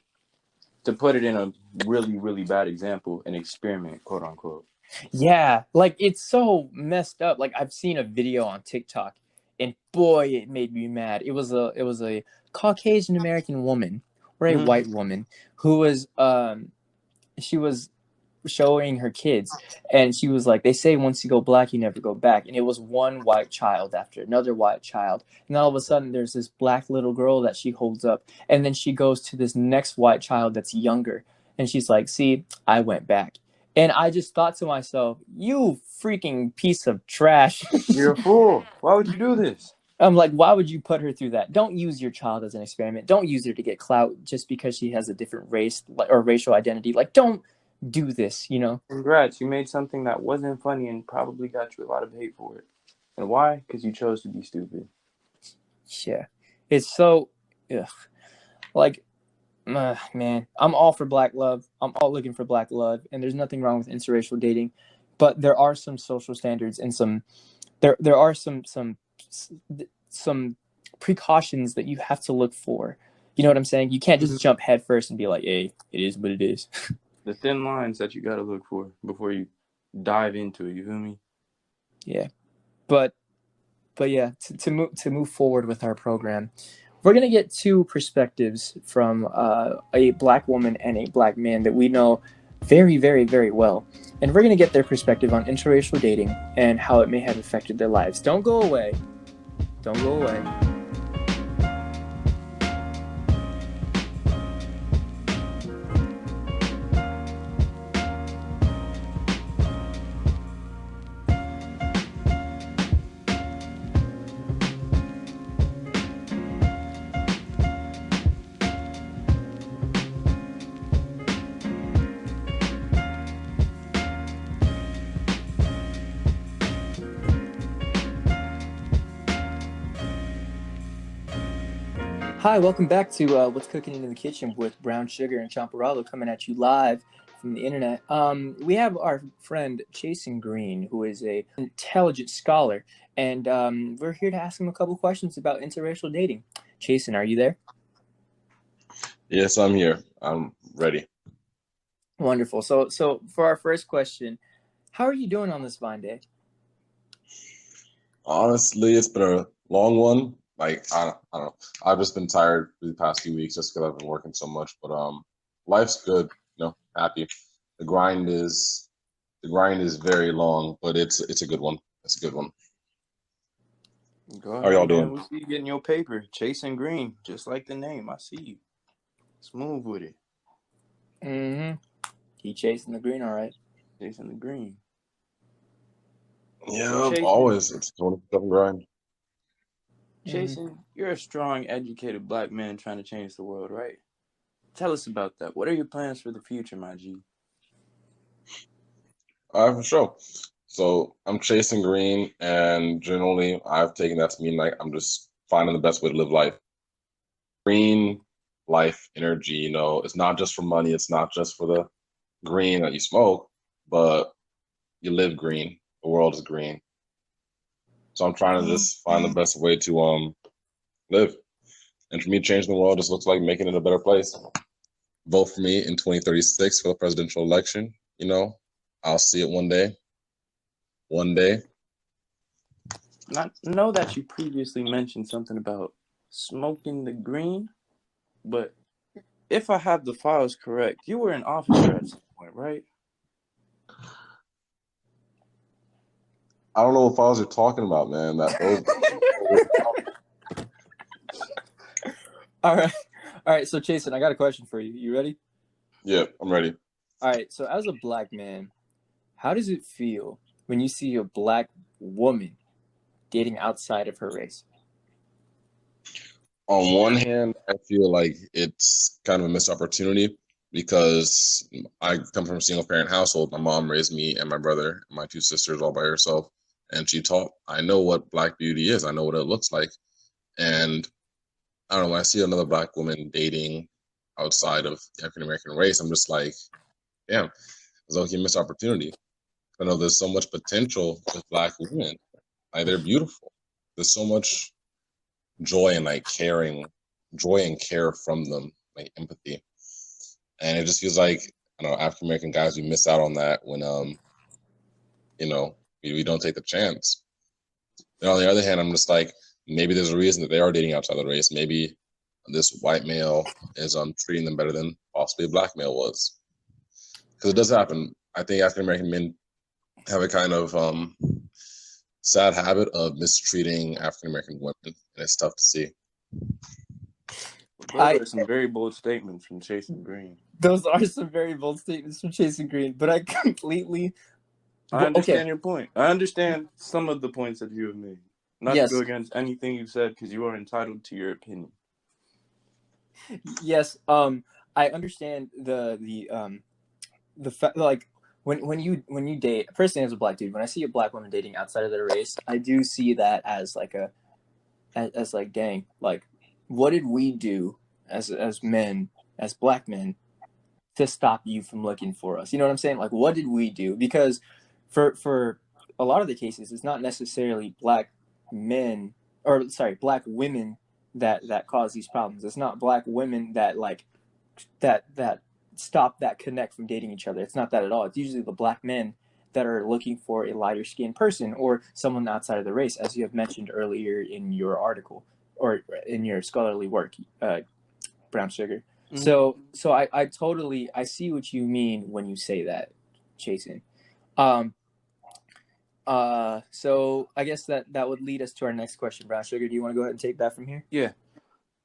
put it in a really, really bad example, an experiment, quote unquote. Yeah, like it's so messed up. Like I've seen a video on TikTok, and boy, it made me mad. It was a Caucasian American woman or a white woman who was she was showing her kids, and she was like, they say once you go black you never go back, and it was one white child after another white child, and all of a sudden there's this black little girl that she holds up, and then she goes to this next white child that's younger, and she's like, see, I went back. And I just thought to myself, you freaking piece of trash. You're a fool. Why would you do this? I'm like, why would you put her through that? Don't use your child as an experiment. Don't use her to get clout just because she has a different race or racial identity. Like, don't do this, you know? Congrats. You made something that wasn't funny and probably got you a lot of hate for it. And why? Because you chose to be stupid. Yeah. It's so, like, man, I'm all for black love. I'm all looking for black love, and there's nothing wrong with interracial dating, but there are some social standards and there are some precautions that you have to look for. You know what I'm saying? You can't just jump head first and be like, hey, it is what it is. The thin lines that you got to look for before you dive into it. You feel me? Yeah, but yeah, to move forward with our program, we're going to get two perspectives from a black woman and a black man that we know very, very, very well. And we're going to get their perspective on interracial dating and how it may have affected their lives. Don't go away. Don't go away. Hi, welcome back to What's Cooking in the Kitchen with Brown Sugar and Champurrado coming at you live from the internet. We have our friend Chasin Green, who is an intelligent scholar, and we're here to ask him a couple questions about interracial dating. Chasin, are you there? Yes, I'm here. I'm ready. Wonderful. So for our first question, how are you doing on this fine day? Honestly, it's been a long one. Like I don't know. I've just been tired for the past few weeks just because I've been working so much. But life's good. Happy. The grind is very long, but it's a good one. It's a good one. Go How are y'all ahead, man. doing? We'll see you getting your paper. Chasin Green, just like the name. I see you. Smooth with it. Mm-hmm. He chasing the green, all right. Chasing the green. Yeah, So Chasin, always. It's a 27 grind. Chasin, you're a strong, educated black man trying to change the world, right? Tell us about that. What are your plans for the future, my G? For sure. So I'm chasing green, and generally I've taken that to mean like I'm just finding the best way to live life. Green life energy, it's not just for money, it's not just for the green that you smoke, but you live green. The world is green. So I'm trying to just find the best way to live. And for me, changing the world just looks like making it a better place. Vote for me in 2036 for the presidential election. I'll see it one day. One day. I know that you previously mentioned something about smoking the green, but if I have the files correct, you were an officer at some point, right? I don't know what files you're talking about, man. Those. All right. So Chasin, I got a question for you. You ready? Yeah, I'm ready. All right. So as a black man, how does it feel when you see a black woman dating outside of her race? On one hand, I feel like it's kind of a missed opportunity because I come from a single parent household. My mom raised me and my brother and my two sisters all by herself. And I know what black beauty is. I know what it looks like. And I don't know, when I see another black woman dating outside of the African American race, I'm just like, damn, it's like a missed opportunity. I know there's so much potential with black women. Like, they're beautiful. There's so much joy and care from them, like empathy. And it just feels like, African American guys, we miss out on that when we don't take the chance. And on the other hand, I'm just like, maybe there's a reason that they are dating outside the race. Maybe this white male is treating them better than possibly a black male was. Because it does happen. I think African American men have a kind of sad habit of mistreating African American women, and it's tough to see. Those are some very bold statements from Chasin Green. Those are some very bold statements from Chasin Green, but I completely. I understand your point. I understand some of the points that you have made. Not to go against anything you've said, because you are entitled to your opinion. Yes. I understand the fact, like, when you date, personally as a black dude, when I see a black woman dating outside of their race, I do see that as like as like, dang, like, what did we do as men, as black men, to stop you from looking for us? You know what I'm saying? Like, what did we do? Because for a lot of the cases, it's not necessarily black men, or sorry, black women that cause these problems. It's not black women that that stop that connect from dating each other. It's not that at all. It's usually the black men that are looking for a lighter skinned person or someone outside of the race, as you have mentioned earlier in your article or in your scholarly work, Brown Sugar. Mm-hmm. So I totally, I see what you mean when you say that, Chasin. So I guess that would lead us to our next question, Brown Sugar. Do you want to go ahead and take that from here? Yeah.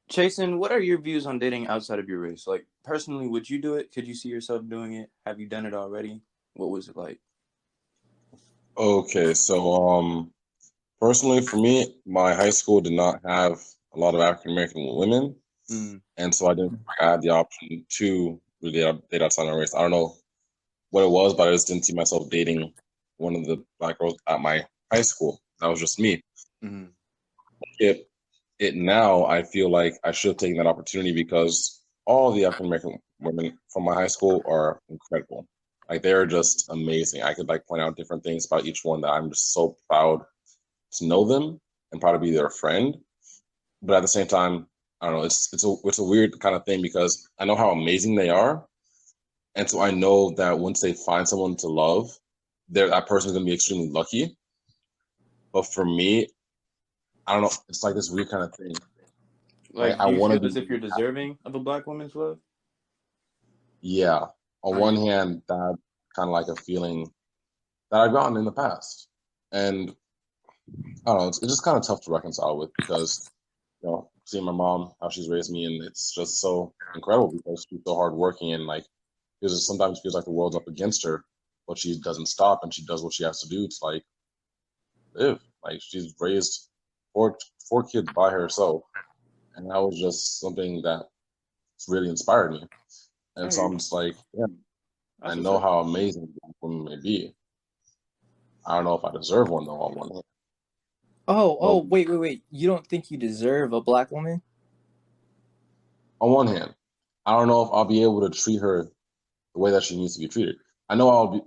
Chasin, what are your views on dating outside of your race? Like, personally, would you do it? Could you see yourself doing it? Have you done it already? What was it like? Okay, so personally for me, my high school did not have a lot of African American women, and so I had the option to really date outside my race. I don't know what it was, but I just didn't see myself dating one of the black girls at my high school. That was just me. Mm-hmm. It now I feel like I should have taken that opportunity because all the African American women from my high school are incredible. Like they're just amazing. I could like point out different things about each one that I'm just so proud to know them and proud to be their friend. But at the same time, I don't know. It's a weird kind of thing because I know how amazing they are, and so I know that once they find someone to love, that person is gonna be extremely lucky. But for me, I don't know. It's like this weird kind of thing. Like Like, I do you want to feel be as if you're deserving of a black woman's love? Yeah. On Are one you? hand, that kind of like a feeling that I've gotten in the past. And I don't know, it's just kind of tough to reconcile with because, seeing my mom, how she's raised me, and it's just so incredible because she's so hardworking and like, because sometimes it feels like the world's up against her, but she doesn't stop and she does what she has to do to like live. Like she's raised four kids by herself. And that was just something that really inspired me. I And so hear I'm you. just like, yeah, I That's what's know up. how amazing black women may be. I don't know if I deserve one though on one hand. Oh, Well, wait. You don't think you deserve a black woman? on one hand, I don't know if I'll be able to treat her the way that she needs to be treated. I know I'll be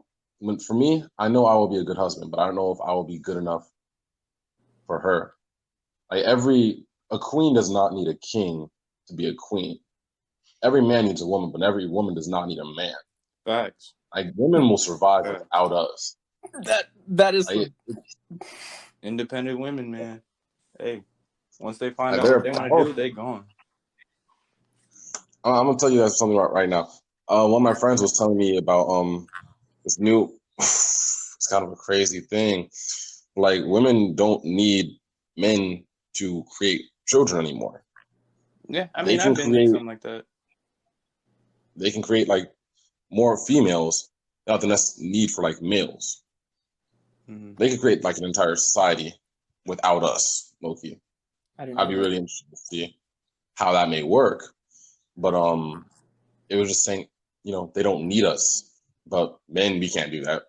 for me, I know I will be a good husband, but I don't know if I will be good enough for her. Like a queen does not need a king to be a queen. Every man needs a woman, but every woman does not need a man. Facts. Like women will survive Facts. without us. That is Like, some. Independent women, man. Hey, once they find like out what they're they want to do, powerful. they gone. I'm gonna tell you guys something right now. One of my friends was telling me about this new. It's kind of a crazy thing. Like women don't need men to create children anymore. Yeah, I They mean, can I've been through create. something like that. They can create like more females without the need for like males. Hmm. They could create like an entire society without us, Loki. I didn't I'd know be that. really interested to see how that may work. But it was just saying, they don't need us. But men, we can't do that.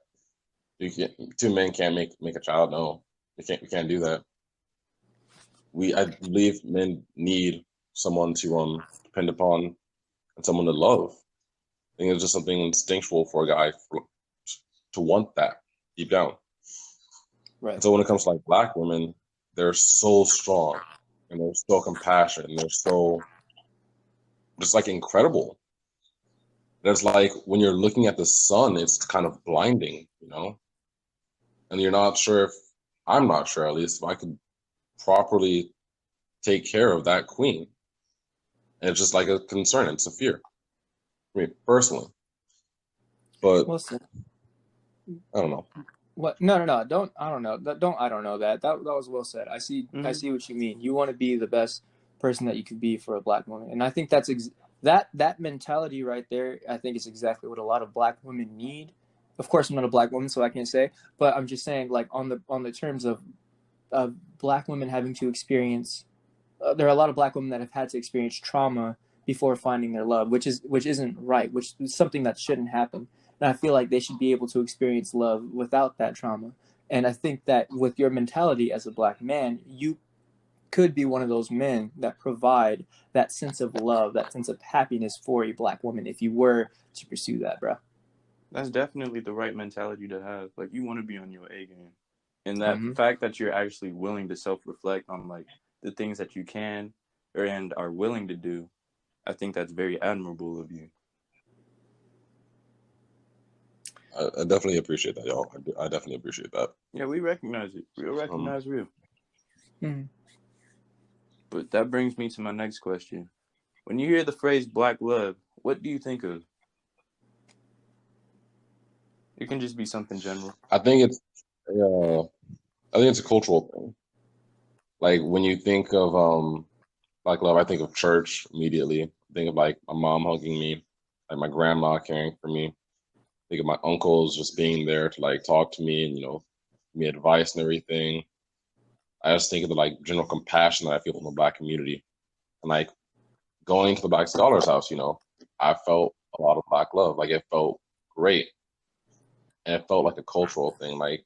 Two men can't make a child. No, we can't do that. I believe men need someone to depend upon and someone to love. I think it's just something instinctual for a guy to want that deep down. And Right. so when it comes to like black women, they're so strong and they're so compassionate and they're so just like incredible. There's like when you're looking at the sun, it's kind of blinding. And you're not sure if I'm not sure at least if I could properly take care of that queen. And it's just like a concern, it's a fear for me personally. But Well said. I don't know. What? No. Don't. I don't know. Don't. I don't know that. That was well said. I see. I Hmm. see what you mean. You want to be the best person that you could be for a black woman, and I think that's that mentality right there. I think is exactly what a lot of black women need. Of course, I'm not a black woman, so I can't say. But I'm just saying, like on the terms of black women having to experience. There are a lot of black women that have had to experience trauma before finding their love, which isn't right, which is something that shouldn't happen. And I feel like they should be able to experience love without that trauma. And I think that with your mentality as a black man, you could be one of those men that provide that sense of love, that sense of happiness for a black woman if you were to pursue that, bro. That's definitely the right mentality to have. Like, you want to be on your A game. And that Mm-hmm. fact that you're actually willing to self-reflect on, like, the things that you can and are willing to do, I think that's very admirable of you. I definitely appreciate that, y'all. I definitely appreciate that. Yeah, we recognize it. Real Um, recognize real. Mm-hmm. But that brings me to my next question. When you hear the phrase black love, what do you think of? It can just be something general. I think it's uh, I think it's a cultural thing. Like when you think of black love, I think of church immediately. I think of like my mom hugging me, like my grandma caring for me. Think of my uncles just being there to like talk to me and give me advice and everything. I just think of the like general compassion that I feel from the black community. And like going to the Black Scholars House, I felt a lot of black love. Like it felt great. And it felt like a cultural thing. Like,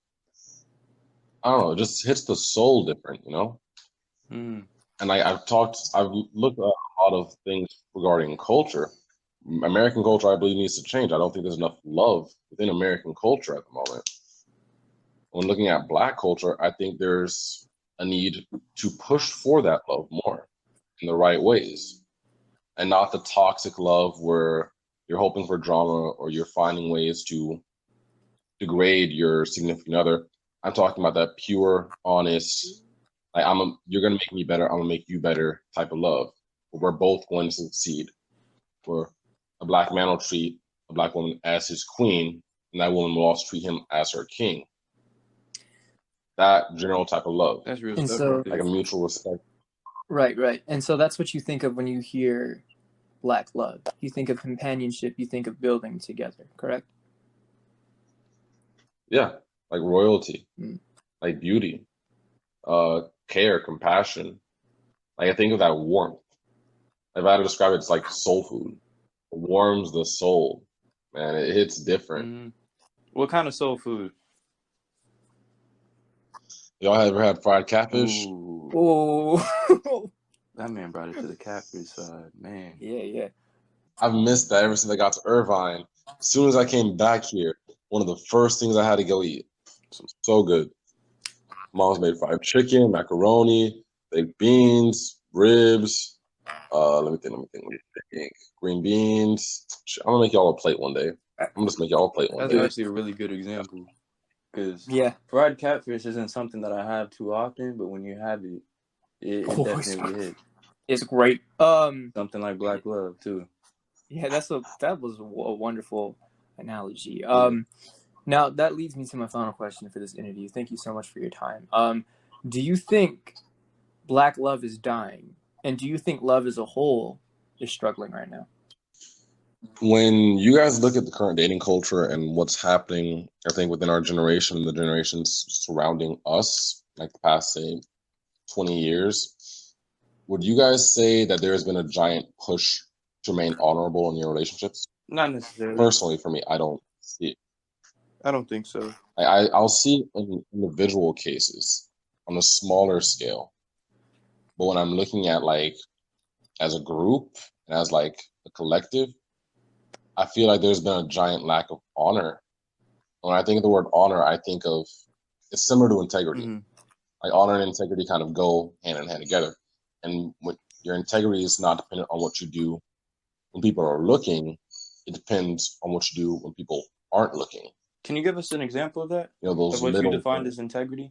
I don't know, it just hits the soul different. Mm. and I've looked at a lot of things regarding culture. American culture, I believe, needs to change. I don't think there's enough love within American culture at the moment. When looking at Black culture, I think there's a need to push for that love more in the right ways, and not the toxic love where you're hoping for drama or you're finding ways to degrade your significant other. I'm talking about that pure, honest, like you're gonna make me better, I'm gonna make you better type of love. Where we're both going to succeed. Where a Black man will treat a Black woman as his queen, and that woman will also treat him as her king. That general type of love. That's real And stuff so, right there. Like a mutual respect. right. And so that's what you think of when you hear Black love. You think of companionship, you think of building together, correct? Yeah, like royalty, Mm. like beauty, care, compassion. Like I think of that warmth. If I had to describe it, it's like soul food. It warms the soul, man. It hits different. Mm-hmm. What kind of soul food? Y'all ever had fried catfish? Ooh, Oh, that man brought it to the catfish side, man. yeah. I've missed that ever since I got to Irvine. As soon as I came back here, one of the first things I had to go eat. So good. Mom's made fried chicken, macaroni, baked beans, ribs. Let me think. Green beans. I'm gonna make y'all a plate one day. I'm gonna just make y'all a plate one That's day. actually a really good example, because Yeah. fried catfish isn't something that I have too often, but when you have it, it definitely hits. It's great. Something like Black love too. Yeah, that was a wonderful analogy. Now that leads me to my final question for this interview. Thank you so much for your time. Do you think Black love is dying, and do you think love as a whole is struggling right now? When you guys look at the current dating culture and what's happening, I think within our generation and the generations surrounding us, like the past, say, 20 years, would you guys say that there has been a giant push to remain honorable in your relationships? Not necessarily. Personally, for me, I don't see it. I don't think so. I'll see it in individual cases on a smaller scale. But when I'm looking at like as a group and as like a collective, I feel like there's been a giant lack of honor. When I think of the word honor, I think of it's similar to integrity. Mm-hmm. Like honor and integrity kind of go hand in hand together. And when your integrity is not dependent on what you do when people are looking, it depends on what you do when people aren't looking. Can you give us an example of that? You know, those Of what you little defined things. as integrity?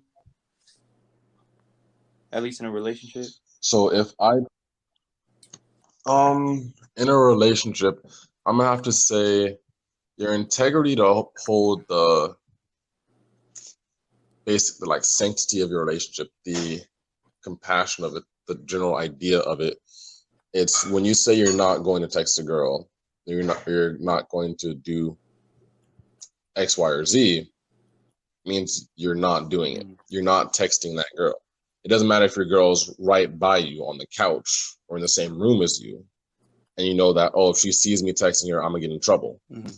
At least in a relationship? So if I in a relationship, I'm gonna have to say your integrity to hold the basically like sanctity of your relationship, the compassion of it, the general idea of it. It's when you say you're not going to text a girl, you're not going to do X, Y, or Z, means you're not doing it. You're not texting that girl. It doesn't matter if your girl's right by you on the couch or in the same room as you, and you know that, oh, if she sees me texting her, I'm gonna get in trouble. Mm-hmm.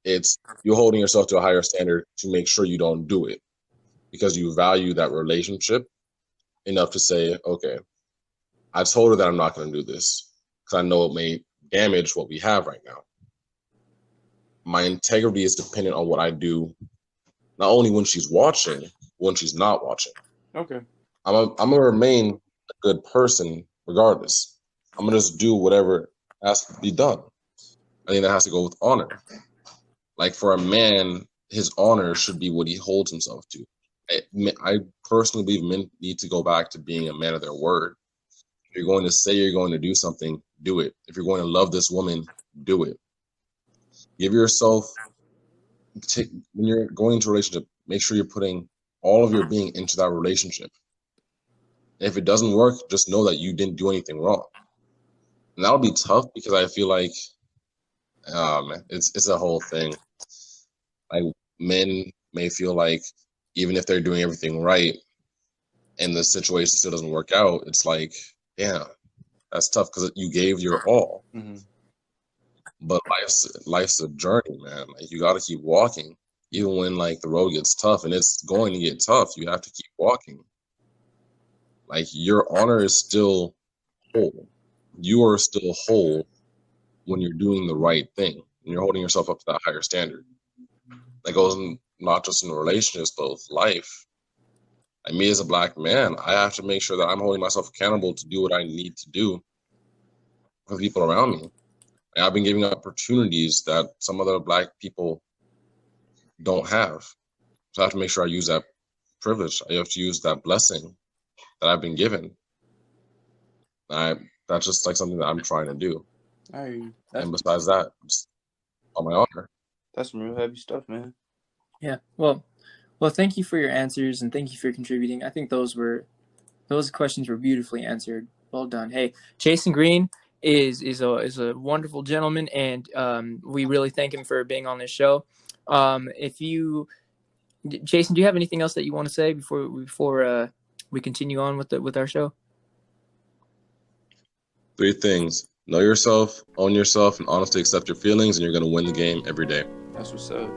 It's you holding yourself to a higher standard to make sure you don't do it because you value that relationship enough to say, okay, I told her that I'm not going to do this because I know it may damage what we have right now. My integrity is dependent on what I do, not only when she's watching, when she's not watching. Okay. I'm gonna remain a good person regardless. I'm gonna just do whatever has to be done. I think that has to go with honor. Like for a man, his honor should be what he holds himself to. I personally believe men need to go back to being a man of their word. If you're going to say you're going to do something, do it. If you're going to love this woman, do it. Give yourself, when you're going into a relationship, make sure you're putting all of your being into that relationship. And if it doesn't work, just know that you didn't do anything wrong. And that'll be tough because I feel like, man, it's a whole thing. Like men may feel like even if they're doing everything right and the situation still doesn't work out, it's like, yeah, that's tough because you gave your all. Mm-hmm. But life's a journey, man. Like you got to keep walking, even when like the road gets tough, and it's going to get tough. You have to keep walking. Like, your honor is still whole. You are still whole when you're doing the right thing, and you're holding yourself up to that higher standard. That goes not just in relationships, but with life. Like, me as a Black man, I have to make sure that I'm holding myself accountable to do what I need to do for the people around me. And I've been giving opportunities that some other Black people don't have. So I have to make sure I use that privilege. I have to use that blessing that I've been given. That's just like something that I'm trying to do. And besides that, just on my honor. That's some real heavy stuff, man. Yeah. Well, thank you for your answers, and thank you for contributing. I think those questions were beautifully answered. Well done. Hey, Chasin Green is a wonderful gentleman, and we really thank him for being on this show. Chasin, do you have anything else that you want to say before we continue on with our show? 3 things: know yourself, own yourself, and honestly accept your feelings, and you're going to win the game every day. That's what's up.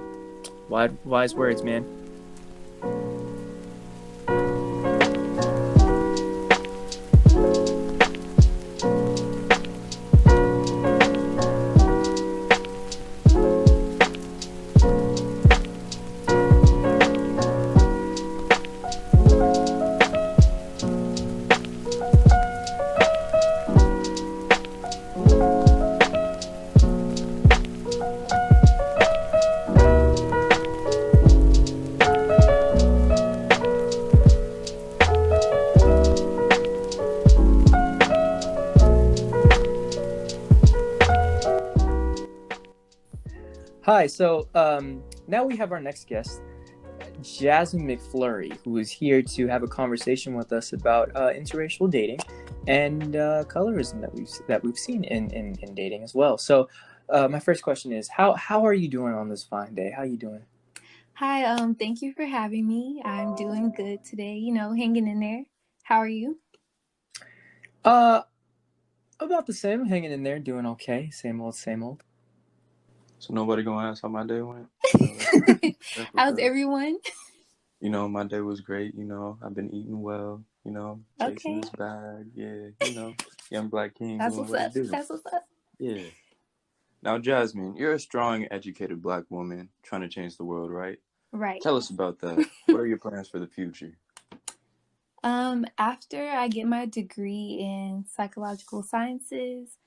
Wise words, man. Hi, so now we have our next guest, Jasmine McFlurry, who is here to have a conversation with us about interracial dating and colorism that we've seen in dating as well. So my first question is, how are you doing on this fine day? How are you doing? Hi, thank you for having me. I'm doing good today, hanging in there. How are you? About the same, hanging in there, doing okay. Same old, same old. So nobody gonna ask how my day went? How's everyone? My day was great. I've been eating well. Chasing this bag. Yeah, young Black king That's doing what's what up. he do. That's what's up. Yeah. Now, Jasmine, you're a strong, educated Black woman trying to change the world, right? Right. Tell us about that. What are your plans for the future? After I get my degree in psychological sciences,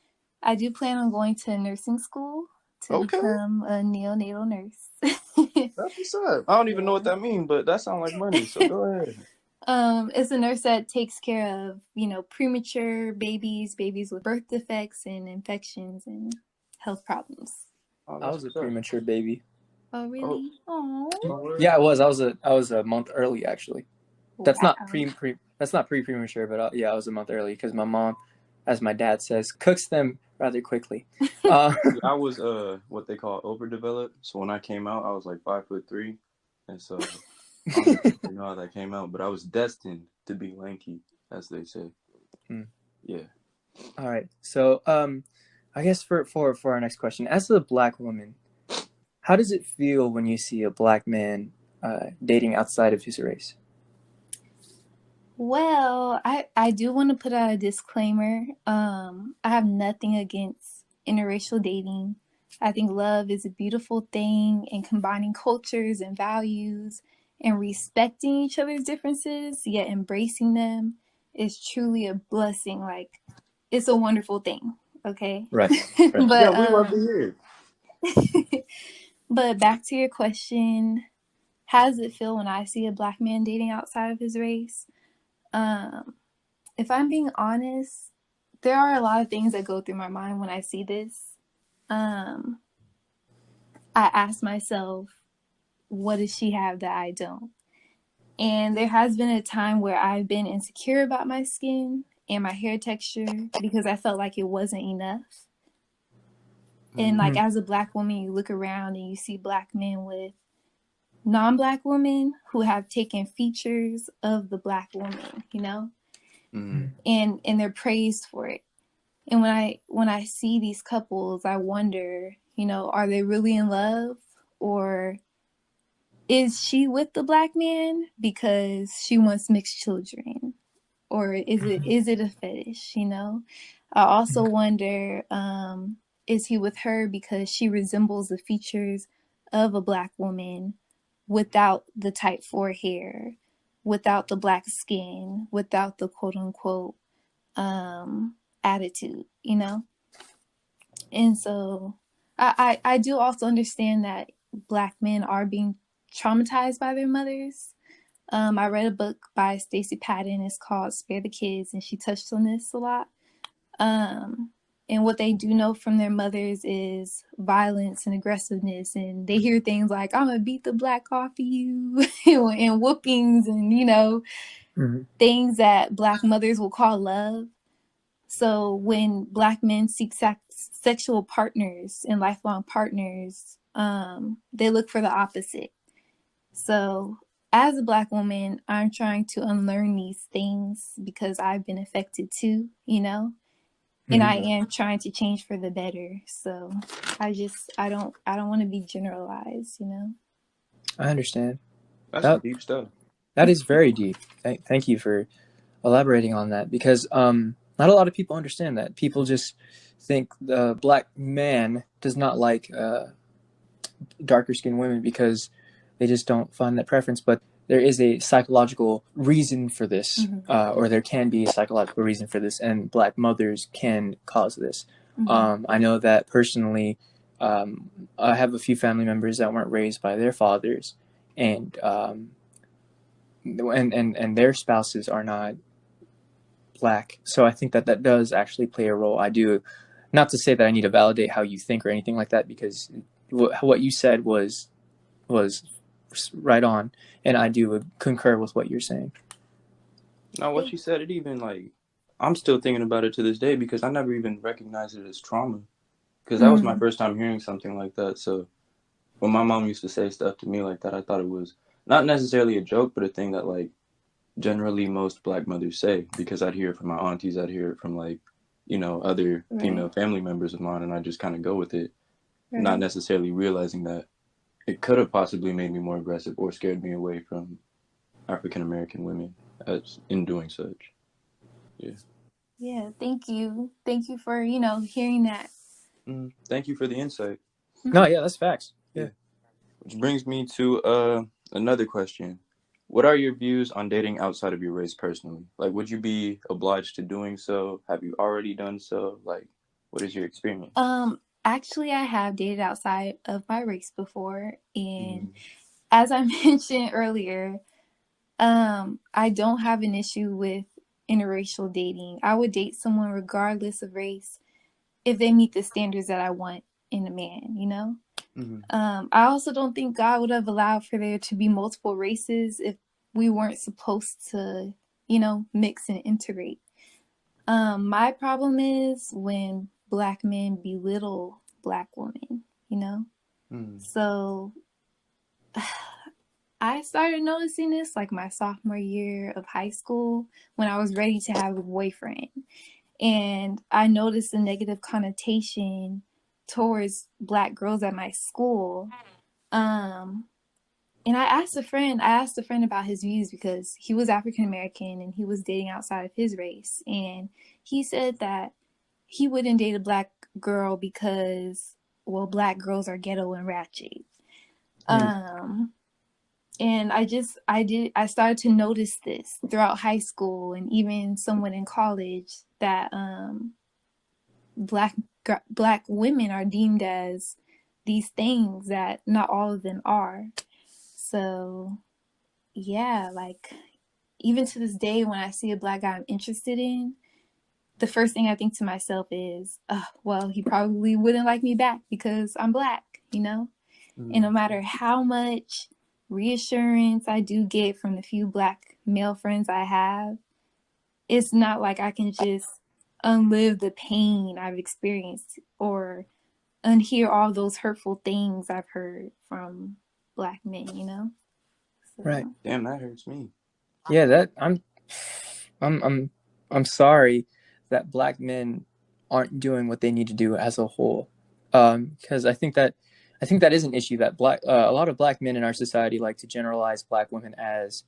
I do plan on going to nursing school to become a neonatal nurse. That's what's up. I don't even know what that means, but that sounds like money, so go ahead. It's a nurse that takes care of, premature babies with birth defects and infections and health problems. I was a premature baby. Oh, really? Oh. Yeah, I was. I was a month early, actually. That's not premature, but I was a month early because my mom, as my dad says, cooks them rather quickly. I was what they call overdeveloped. So when I came out, I was like 5'3", and so I don't know how that came out, but I was destined to be lanky, as they say. Yeah. All right. So I guess for our next question, as a Black woman, how does it feel when you see a Black man dating outside of his race? Well, I do want to put out a disclaimer. I have nothing against interracial dating. I think love is a beautiful thing, and combining cultures and values and respecting each other's differences, yet embracing them, is truly a blessing. Like, it's a wonderful thing. Okay. Right. But we love to hear it. But back to your question, how does it feel when I see a Black man dating outside of his race? If I'm being honest, there are a lot of things that go through my mind when I see this. I ask myself, what does she have that I don't? And there has been a time where I've been insecure about my skin and my hair texture because I felt like it wasn't enough. And like, as a Black woman, you look around and you see Black men with non-Black women who have taken features of the Black woman, and they're praised for it. And when I see these couples, I wonder, are they really in love, or is she with the Black man because she wants mixed children? or is it a fetish, you know? I also wonder, is he with her because she resembles the features of a Black woman without the type 4 hair, without the black skin, without the quote unquote attitude, you know? And so I do also understand that Black men are being traumatized by their mothers. I read a book by Stacey Patton. It's called Spare the Kids, and she touched on this a lot. And what they do know from their mothers is violence and aggressiveness, and they hear things like "I'm gonna beat the black off of you" and whoopings, and you know, things that Black mothers will call love. So when Black men seek sexual partners and lifelong partners, they look for the opposite. So as a Black woman, I'm trying to unlearn these things because I've been affected too, you know, and I am trying to change for the better. So I don't want to be generalized, you know. I understand. That's some deep stuff. That is very deep. Thank you for elaborating on that, because not a lot of people understand that. People just think the Black man does not like darker skinned women because they just don't find that preference. But there is a psychological reason for this, or there can be a psychological reason for this, and Black mothers can cause this. I know that personally. I have a few family members that weren't raised by their fathers, and their spouses are not Black. So I think that does actually play a role. I do, not to say that I need to validate how you think or anything like that, because what you said was right on, and I do concur with what you're saying. No, what you said, it even like, I'm still thinking about it to this day because I never even recognized it as trauma, because that was my first time hearing something like that. So when my mom used to say stuff to me like that, I thought it was not necessarily a joke, but a thing that like generally most Black mothers say, because I'd hear it from my aunties, I'd hear it from like, you know, other female family members of mine, and I just kind of go with it, not necessarily realizing that it could have possibly made me more aggressive or scared me away from African American women as in doing such. Yeah, thank you for, you know, hearing that. Thank you for the insight. No, yeah, that's facts. Yeah. Which brings me to another question. What are your views on dating outside of your race personally? Like, would you be obliged to doing so? Have you already done so? Like, what is your experience? Actually, I have dated outside of my race before, and as I mentioned earlier, I don't have an issue with interracial dating. I would date someone regardless of race if they meet the standards that I want in a man, you know? I also don't think God would have allowed for there to be multiple races if we weren't supposed to, you know, mix and integrate. My problem is when Black men belittle Black women, you know? So I started noticing this like my sophomore year of high school when I was ready to have a boyfriend. And I noticed a negative connotation towards Black girls at my school. And I asked a friend about his views because he was African American and he was dating outside of his race. And he said that he wouldn't date a Black girl because, well, Black girls are ghetto and ratchet. And I started to notice this throughout high school and even somewhat in college, that black women are deemed as these things that not all of them are. So yeah, like even to this day, when I see a Black guy I'm interested in, the first thing I think to myself is, well, he probably wouldn't like me back because I'm Black, you know? And no matter how much reassurance I do get from the few Black male friends I have, it's not like I can just unlive the pain I've experienced or unhear all those hurtful things I've heard from Black men, you know? So. Right. Damn, that hurts me. Yeah, I'm sorry that Black men aren't doing what they need to do as a whole. Because I think that is an issue that a lot of Black men in our society like to generalize Black women as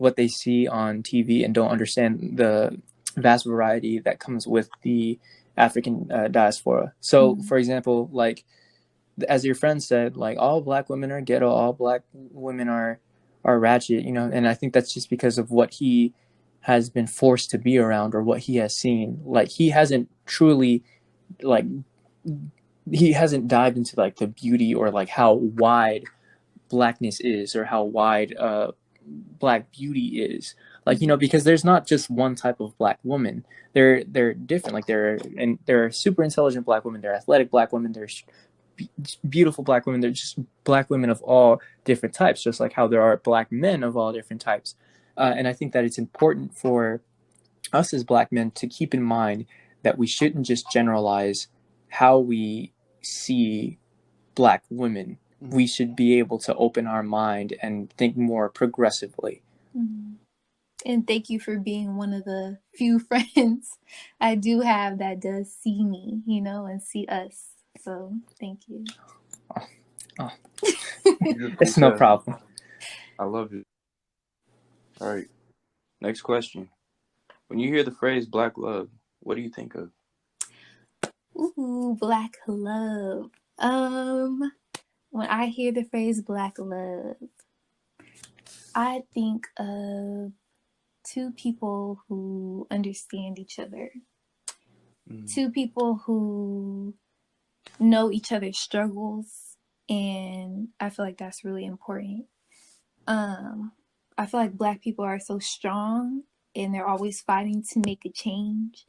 what they see on TV and don't understand the vast variety that comes with the African diaspora. So, for example, like as your friend said, like all black women are ghetto, all black women are ratchet, you know, and I think that's just because of what he has been forced to be around or what he has seen. Like he hasn't truly like he hasn't dived into like the beauty or like how wide blackness is or how wide black beauty is. Like, you know, because there's not just one type of black woman. They're different. Like there are super intelligent black women, there are athletic black women, there's beautiful black women, they're just black women of all different types, just like how there are black men of all different types. And I think that it's important for us as black men to keep in mind that we shouldn't just generalize how we see black women. We should be able to open our mind and think more progressively. And thank you for being one of the few friends I do have that does see me, you know, and see us. So thank you. Oh. It's no problem. I love it. All right. Next question. When you hear the phrase black love, what do you think of? Ooh, black love. When I hear the phrase black love, I think of two people who understand each other. Two people who know each other's struggles, and I feel like that's really important. I feel like black people are so strong and they're always fighting to make a change.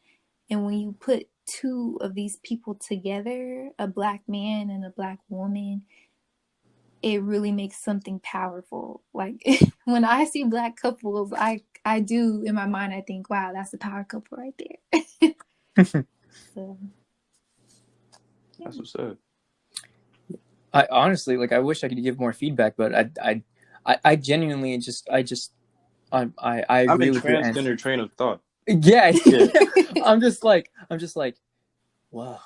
And when you put two of these people together, a black man and a black woman, it really makes something powerful. Like when I see black couples, I do in my mind, I think, wow, that's a power couple right there. So, That's what's up. I honestly, like, I wish I could give more feedback, but I genuinely I I'm agree in with your transgender answer. train of thought. Yeah. I'm just like, wow.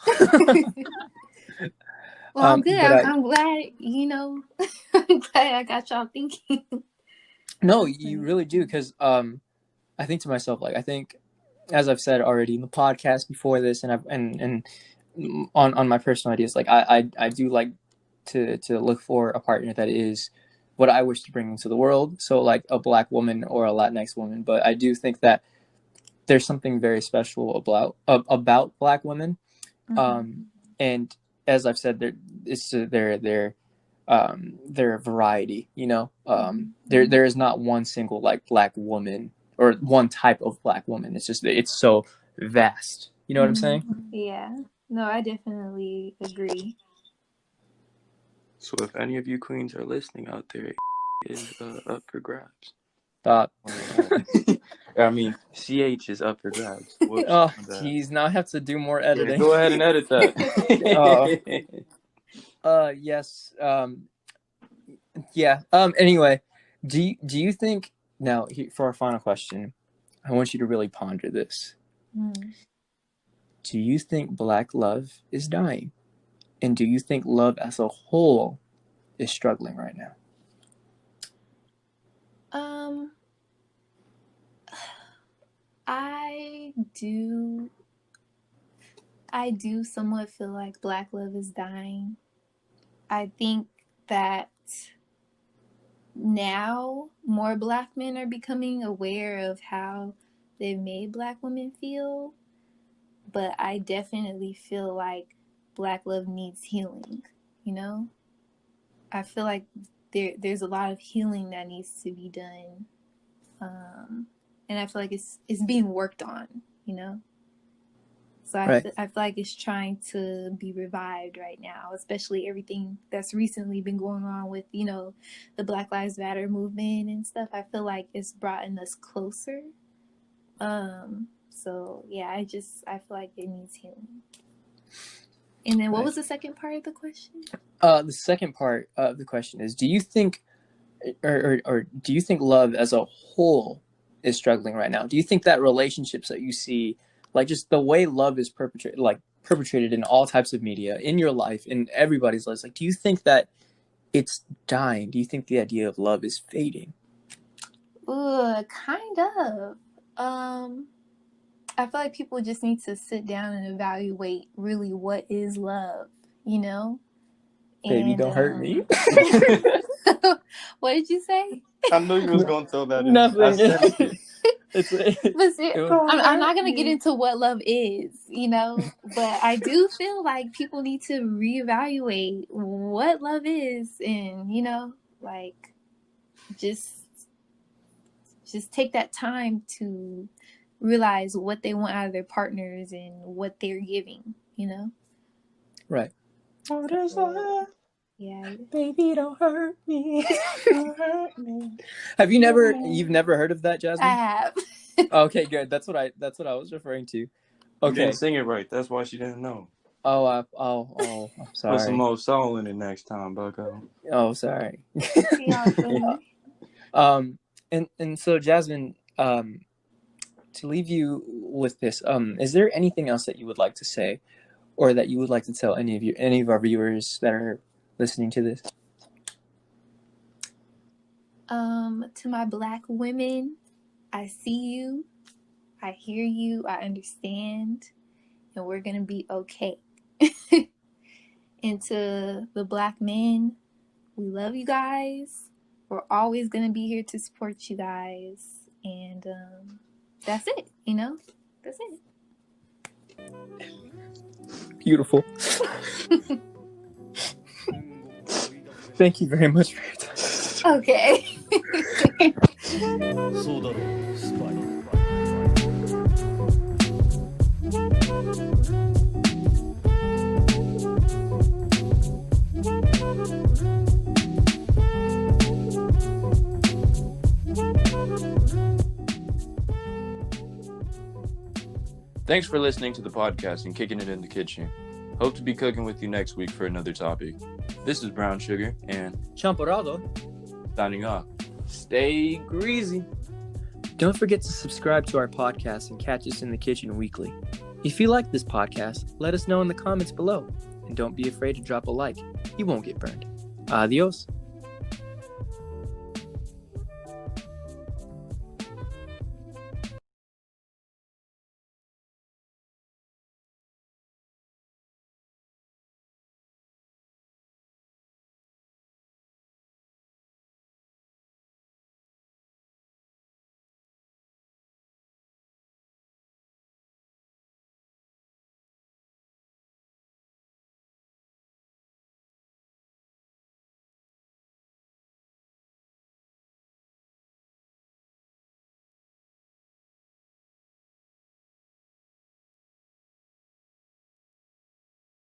well, I'm good. But I'm glad, you know, I'm glad I got y'all thinking. no, you really do, because I think to myself, like, I think, as I've said already in the podcast before this, and on my personal ideas, like I do like to look for a partner that is what I wish to bring into the world. So like a black woman or a Latinx woman. But I do think that there's something very special about black women. And as I've said, their variety, you know. There is not one single like black woman or one type of black woman. It's so vast. You know what I'm saying? Yeah. No, I definitely agree. So if any of you queens are listening out there, is up for grabs. Stop. I mean, CH is up for grabs. Whoops. Oh, jeez. Now I have to do more editing. Yeah, go ahead and edit that. Yes. Yeah. Anyway, do you think now for our final question, I want you to really ponder this. Do you think black love is dying? And do you think love as a whole is struggling right now? I do somewhat feel like black love is dying. I think that now more black men are becoming aware of how they've made black women feel, but I definitely feel like black love needs healing, you know? I feel like there's a lot of healing that needs to be done. And I feel like it's being worked on, you know? So I feel like it's trying to be revived right now, especially everything that's recently been going on with, you know, the Black Lives Matter movement and stuff. I feel like it's brought us closer. So yeah, I feel like it needs healing. And then what was the second part of the question? The second part of the question is, do you think or do you think love as a whole is struggling right now? Do you think that relationships that you see, like just the way love is perpetrated in all types of media, in your life, in everybody's lives, like, do you think that it's dying? Do you think the idea of love is fading? Kind of. I feel like people just need to sit down and evaluate really what is love, you know? Baby, don't hurt me. What did you say? I knew you was gonna throw that in. Nothing. I sensed it. It's But see, it was- I'm not gonna get into what love is, you know, but I do feel like people need to reevaluate what love is, and you know, like just take that time to realize what they want out of their partners and what they're giving, you know. right. What is that? Yeah. Baby, don't hurt me. Don't hurt me. You've never heard of that, I Jasmine? have. Okay, good. That's what I was referring to. You Okay. didn't sing it right. That's why she didn't know. I'm Put some sorry. more soul in it next time, Bucko. Oh, sorry. Yeah, And so Jasmine, to leave you with this, is there anything else that you would like to say, or that you would like to tell any of our viewers that are listening to this? to my Black women, I see you, I hear you, I understand, and we're gonna be okay. And to the Black men, we love you guys. We're always gonna be here to support you guys, and that's it. You know, that's it. Beautiful. Thank you very much for your time. Okay. そうだろうスパイ Thanks for listening to the podcast and kicking it in the kitchen. Hope to be cooking with you next week for another topic. This is Brown Sugar and Champurrado. signing off. Stay greasy. Don't forget to subscribe to our podcast and catch us in the kitchen weekly. If you like this podcast, let us know in the comments below. And don't be afraid to drop a like. You won't get burned. Adios.